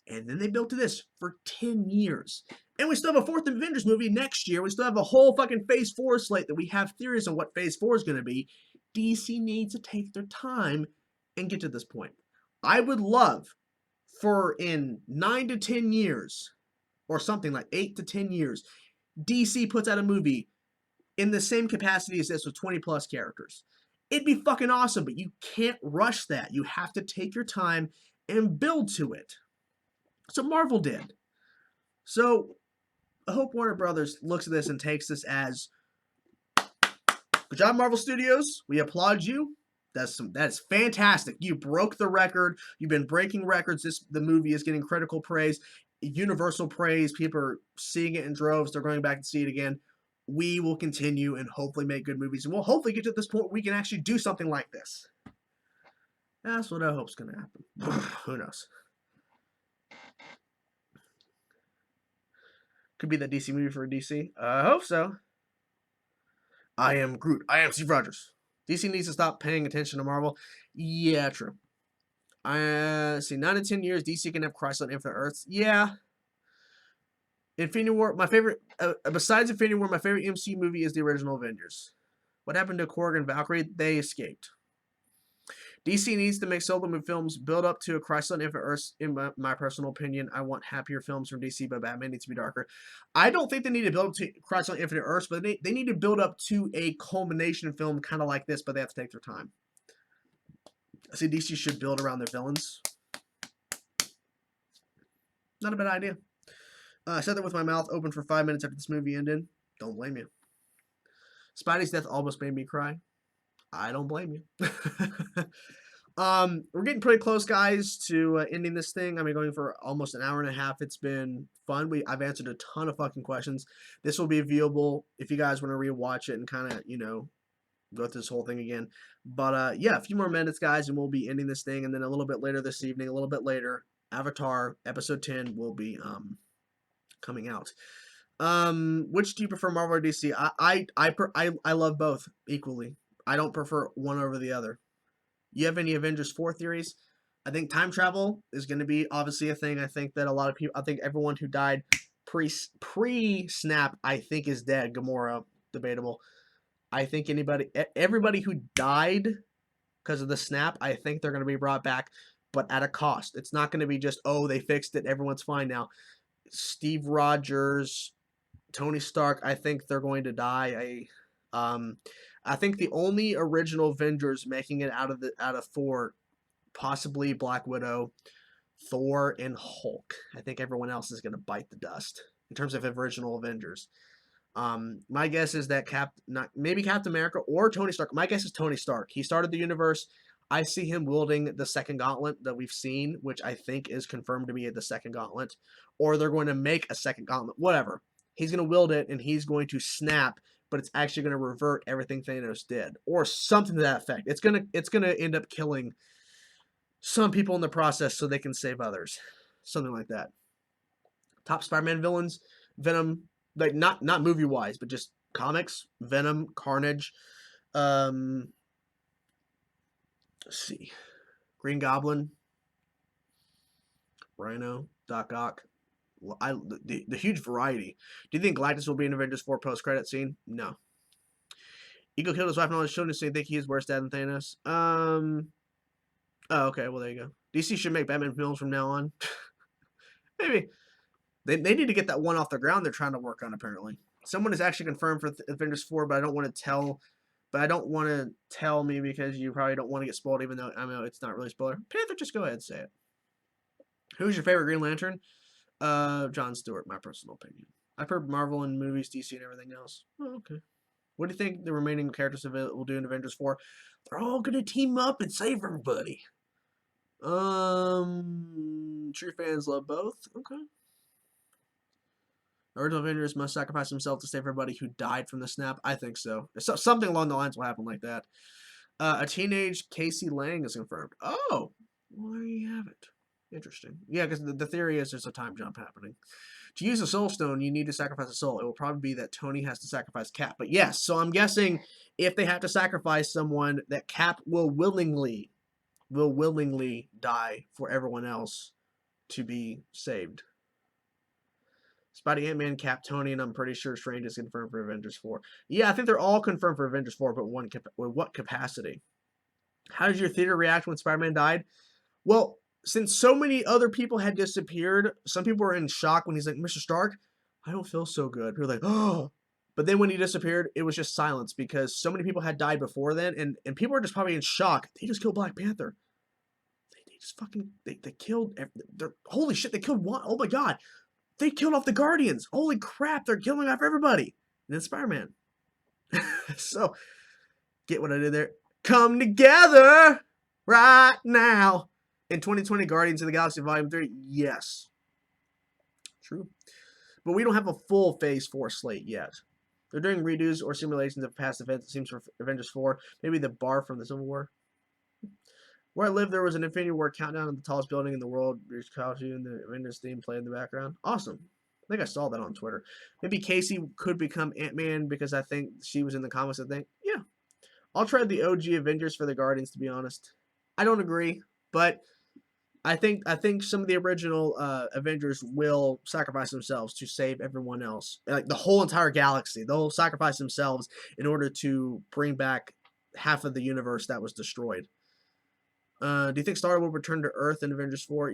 Speaker 1: And then they built to this for 10 years. And we still have a fourth Avengers movie next year. We still have a whole fucking Phase 4 slate that we have theories on what Phase 4 is going to be. DC needs to take their time and get to this point. I would love for in 9 to 10 years, or something like 8 to 10 years, DC puts out a movie in the same capacity as this with 20 plus characters. It'd be fucking awesome, but you can't rush that. You have to take your time and build to it. So Marvel did. So I hope Warner Brothers looks at this and takes this as, good job, Marvel Studios. We applaud you. That's fantastic. You broke the record. You've been breaking records. The movie is getting critical praise, universal praise. People are seeing it in droves. They're going back to see it again. We will continue and hopefully make good movies, and we'll hopefully get to this point where we can actually do something like this. That's what I hope's going to happen. Who knows? Could be the DC movie for DC. I hope so. I am Groot. I am Steve Rogers. DC needs to stop paying attention to Marvel. Yeah, true. See, 9 to 10 years, DC can have Crisis on Infinite Earths. Yeah. Infinity War, my favorite, besides Infinity War, my favorite MCU movie is the original Avengers. What happened to Korg and Valkyrie? They escaped. DC needs to make solo movie films build up to a Crisis on Infinite Earths, in my personal opinion. I want happier films from DC, but Batman needs to be darker. I don't think they need to build up to Crisis on Infinite Earths, but they need to build up to a culmination film kind of like this, but they have to take their time. I see DC should build around their villains. Not a bad idea. I said that with my mouth open for 5 minutes after this movie ended. Don't blame you. Spidey's death almost made me cry. I don't blame you. We're getting pretty close, guys, to ending this thing. I mean, going for almost an hour and a half. It's been fun. I've answered a ton of fucking questions. This will be viewable if you guys want to rewatch it and kind of, go through this whole thing again. But, yeah, a few more minutes, guys, and we'll be ending this thing. And then a little bit later this evening, a little bit later, Avatar Episode 10 will be coming out. Which do you prefer, Marvel or DC? I love both equally. I don't prefer one over the other. You have any Avengers 4 theories? I think time travel is going to be obviously a thing. I think that a lot of people, I think everyone who died pre-snap, I think is dead. Gamora, debatable. I think everybody who died because of the snap, I think they're going to be brought back, but at a cost. It's not going to be just, oh, they fixed it, everyone's fine now. Steve Rogers, Tony Stark, I think they're going to die. I think the only original Avengers making it out of 4, possibly Black Widow, Thor, and Hulk. I think everyone else is going to bite the dust in terms of original Avengers. My guess is that maybe Captain America or Tony Stark. My guess is Tony Stark. He started the universe. I see him wielding the second gauntlet that we've seen, which I think is confirmed to be the second gauntlet, or they're going to make a second gauntlet. Whatever. He's going to wield it, and he's going to snap, but it's actually going to revert everything Thanos did, or something to that effect. It's gonna end up killing some people in the process so they can save others, something like that. Top Spider-Man villains: Venom, like not movie wise, but just comics. Venom, Carnage. Let's see, Green Goblin, Rhino, Doc Ock. The huge variety. Do you think Galactus will be in Avengers 4 post-credit scene? No. Ego killed his wife and all his children, so you think he is worse dad than Thanos? Oh, okay. Well, there you go. DC should make Batman films from now on. Maybe. They need to get that one off the ground they're trying to work on, apparently. Someone is actually confirmed for Avengers 4, but I don't want to tell. But I don't want to tell me because you probably don't want to get spoiled, even though I know it's not really a spoiler. Panther, just go ahead and say it. Who's your favorite Green Lantern? John Stewart, my personal opinion. I've heard Marvel and movies, DC, and everything else. Oh, okay. What do you think the remaining characters will do in Avengers 4? They're all going to team up and save everybody. True fans love both. Okay. Original Avengers must sacrifice himself to save everybody who died from the snap. I think so. Something along the lines will happen like that. A teenage Casey Lang is confirmed. Oh, well, there you have it. Interesting. Yeah, because the theory is there's a time jump happening. To use a soul stone, you need to sacrifice a soul. It will probably be that Tony has to sacrifice Cap. But yes, so I'm guessing if they have to sacrifice someone, that Cap will willingly die for everyone else to be saved. Spidey, Ant-Man, Cap, Tony, and I'm pretty sure Strange is confirmed for Avengers 4. Yeah, I think they're all confirmed for Avengers 4, but with what capacity? How did your theater react when Spider-Man died? Well, since so many other people had disappeared, some people were in shock when he's like, Mr. Stark, I don't feel so good. People were like, oh. But then when he disappeared, it was just silence because so many people had died before then, and people were just probably in shock. They just killed Black Panther. They just fucking, they killed, holy shit, they killed one. Oh my God. They killed off the Guardians. Holy crap, they're killing off everybody. And then Spider-Man. So, get what I did there? Come together right now. In 2020, Guardians of the Galaxy Volume 3, yes. True. But we don't have a full Phase 4 slate yet. They're doing redos or simulations of past events, it seems, for Avengers 4. Maybe the bar from the Civil War. Where I live, there was an Infinity War countdown in the tallest building in the world. There's coffee and the Avengers theme played in the background. Awesome. I think I saw that on Twitter. Maybe Casey could become Ant-Man because I think she was in the comics, I think. Yeah. I'll trade the OG Avengers for the Guardians, to be honest. I don't agree, but I think some of the original Avengers will sacrifice themselves to save everyone else. Like the whole entire galaxy. They'll sacrifice themselves in order to bring back half of the universe that was destroyed. Do you think Star will return to Earth in Avengers 4?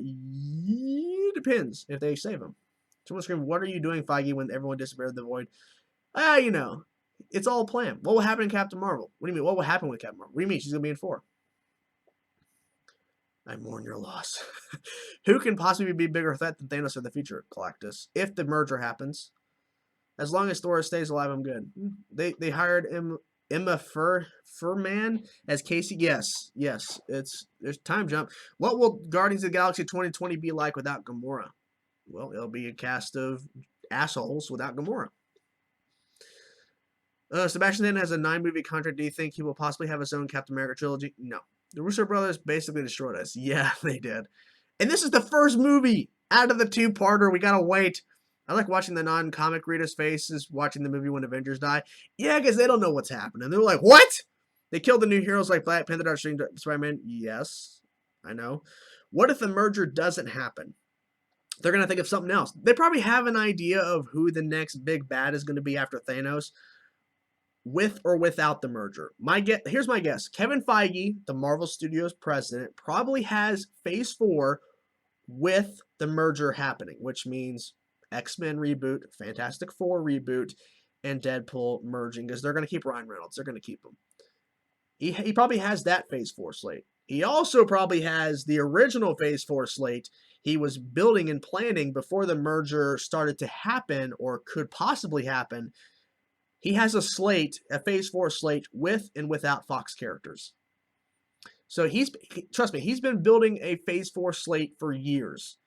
Speaker 1: Depends if they save him. Someone scream, what are you doing, Feige, when everyone disappeared in the void? You know, it's all planned. What will happen in Captain Marvel? What do you mean? What will happen with Captain Marvel? What do you mean? She's going to be in 4. I mourn your loss. Who can possibly be a bigger threat than Thanos in the future? Galactus. If the merger happens. As long as Thor stays alive, I'm good. They hired Emma Furman as Casey. Yes. There's time jump. What will Guardians of the Galaxy 2020 be like without Gamora? Well, it'll be a cast of assholes without Gamora. Sebastian Stan has a 9-movie contract. Do you think he will possibly have his own Captain America trilogy? No. The Russo brothers basically destroyed us. Yeah, they did. And this is the first movie out of the 2-parter. We gotta wait. I like watching the non-comic readers' faces watching the movie when Avengers die. Yeah, because they don't know what's happening. They're like, what? They killed the new heroes like Black Panther, Spider-Man. Yes, I know. What if the merger doesn't happen? They're going to think of something else. They probably have an idea of who the next big bad is going to be after Thanos, with or without the merger. Here's my guess. Kevin Feige, the Marvel Studios president, probably has Phase 4 with the merger happening, which means X-Men reboot, Fantastic Four reboot, and Deadpool merging, because they're going to keep Ryan Reynolds. They're going to keep him. He probably has that Phase 4 slate. He also probably has the original Phase 4 slate he was building and planning before the merger started to happen or could possibly happen He has a slate, a Phase 4 slate with and without Fox characters. So trust me, he's been building a Phase 4 slate for years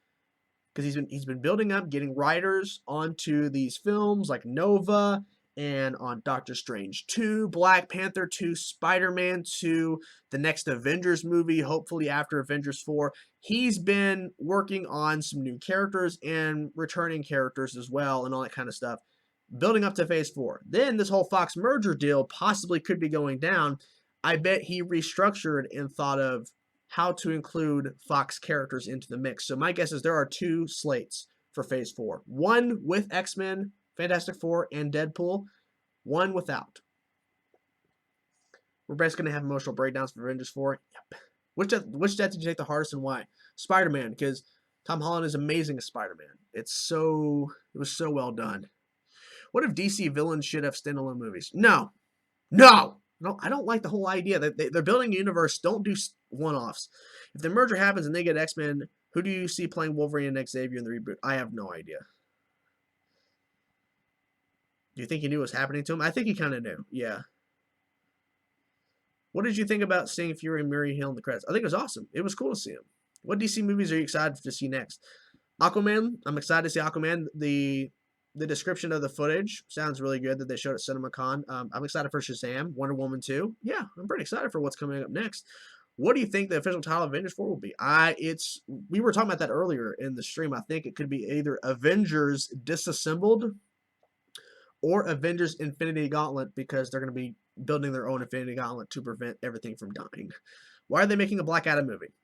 Speaker 1: because he's been building up, getting writers onto these films like Nova and on Doctor Strange 2, Black Panther 2, Spider-Man 2, the next Avengers movie, hopefully after Avengers 4. He's been working on some new characters and returning characters as well and all that kind of stuff, building up to Phase 4. Then this whole Fox merger deal possibly could be going down. I bet he restructured and thought of how to include Fox characters into the mix. So my guess is there are 2 slates for Phase 4. One with X-Men, Fantastic Four, and Deadpool. One without. We're basically going to have emotional breakdowns for Avengers 4. Yep. Which death did you take the hardest and why? Spider-Man, because Tom Holland is amazing as Spider-Man. It was so well done. What if DC villains should have standalone movies? No. No, I don't like the whole idea that they're building a universe. Don't do one-offs. If the merger happens and they get X-Men, who do you see playing Wolverine and Xavier in the reboot? I have no idea. Do you think he knew what was happening to him? I think he kind of knew. Yeah. What did you think about seeing Fury and Mary Hill in the credits? I think it was awesome. It was cool to see him. What DC movies are you excited to see next? Aquaman. I'm excited to see Aquaman. The description of the footage sounds really good that they showed at CinemaCon. I'm excited for Shazam, Wonder Woman 2. Yeah, I'm pretty excited for what's coming up next. What do you think the official title of Avengers 4 will be? We were talking about that earlier in the stream. I think it could be either Avengers Disassembled or Avengers Infinity Gauntlet because they're going to be building their own Infinity Gauntlet to prevent everything from dying. Why are they making a Black Adam movie?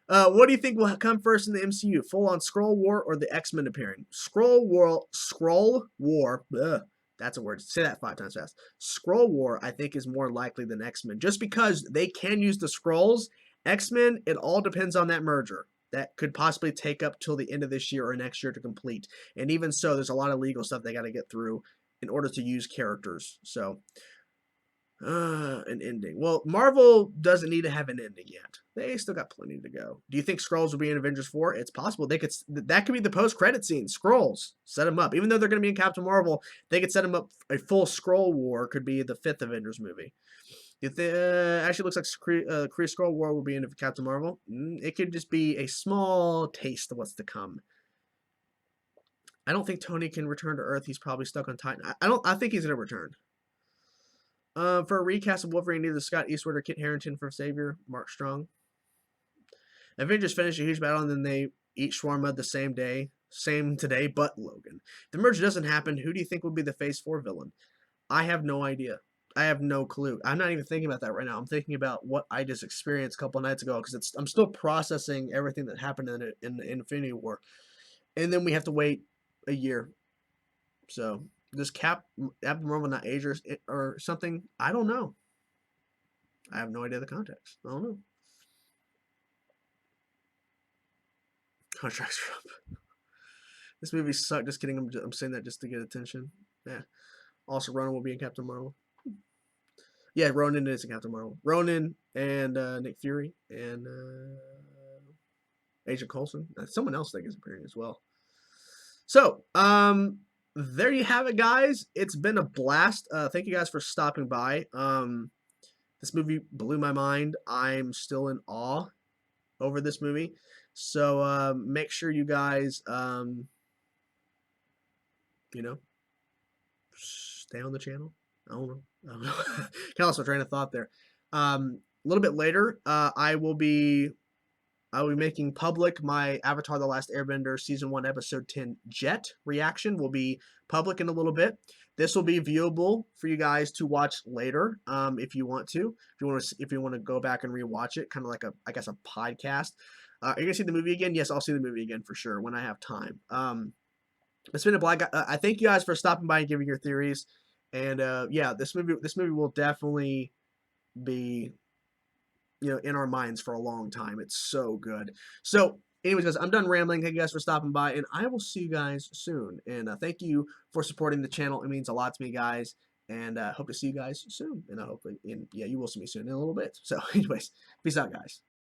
Speaker 1: What do you think will come first in the MCU? Full-on Skrull War or the X-Men appearing? Skrull War. Ugh, that's a word. Say that 5 times fast. Skrull War, I think, is more likely than X-Men. Just because they can use the Skrulls. X-Men, it all depends on that merger. That could possibly take up till the end of this year or next year to complete. And even so, there's a lot of legal stuff they got to get through in order to use characters. So, an ending. Well, Marvel doesn't need to have an ending yet. They still got plenty to go. Do you think Skrulls will be in Avengers 4? It's possible. That could be the post-credit scene. Skrulls. Set them up. Even though they're going to be in Captain Marvel, they could set them up. A full Skrull War could be the 5th Avengers movie. Actually looks like Kree Skrull War will be in Captain Marvel. It could just be a small taste of what's to come. I don't think Tony can return to Earth. He's probably stuck on Titan. I think he's going to return. For a recast of Wolverine, either Scott Eastwood or Kit Harington for Xavier, Mark Strong. Avengers finish a huge battle and then they eat shawarma the same day. Same today, but Logan. If the merger doesn't happen, who do you think would be the Phase 4 villain? I have no idea. I have no clue. I'm not even thinking about that right now. I'm thinking about what I just experienced a couple nights ago because I'm still processing everything that happened in the Infinity War. And then we have to wait a year. So, does Captain Marvel not age or something? I don't know. I have no idea the context. I don't know. Contracts are up. This movie sucked. Just kidding. I'm saying that just to get attention. Yeah. Also, Ronan will be in Captain Marvel. Yeah, Ronan is in Captain Marvel. Ronan and Nick Fury and Agent Coulson. Someone else I think is appearing as well. So, there you have it, guys. It's been a blast. Thank you guys for stopping by. This movie blew my mind. I'm still in awe over this movie. So make sure you guys, stay on the channel. I don't know. Kind of lost my train of thought there. A little bit later, I will be making public my Avatar: The Last Airbender Season 1 Episode 10 Jet reaction. Will be public in a little bit. This will be viewable for you guys to watch later, if you want to. If you want to go back and rewatch it, kind of like a podcast. Are you gonna see the movie again? Yes, I'll see the movie again for sure when I have time. It's been a blast. I thank you guys for stopping by and giving your theories. And yeah, this movie will definitely be in our minds for a long time. It's so good. So anyways, guys, I'm done rambling. Thank you guys for stopping by, and I will see you guys soon. And thank you for supporting the channel. It means a lot to me, guys. And hope to see you guys soon. And hopefully, yeah, you will see me soon in a little bit. So anyways, peace out, guys.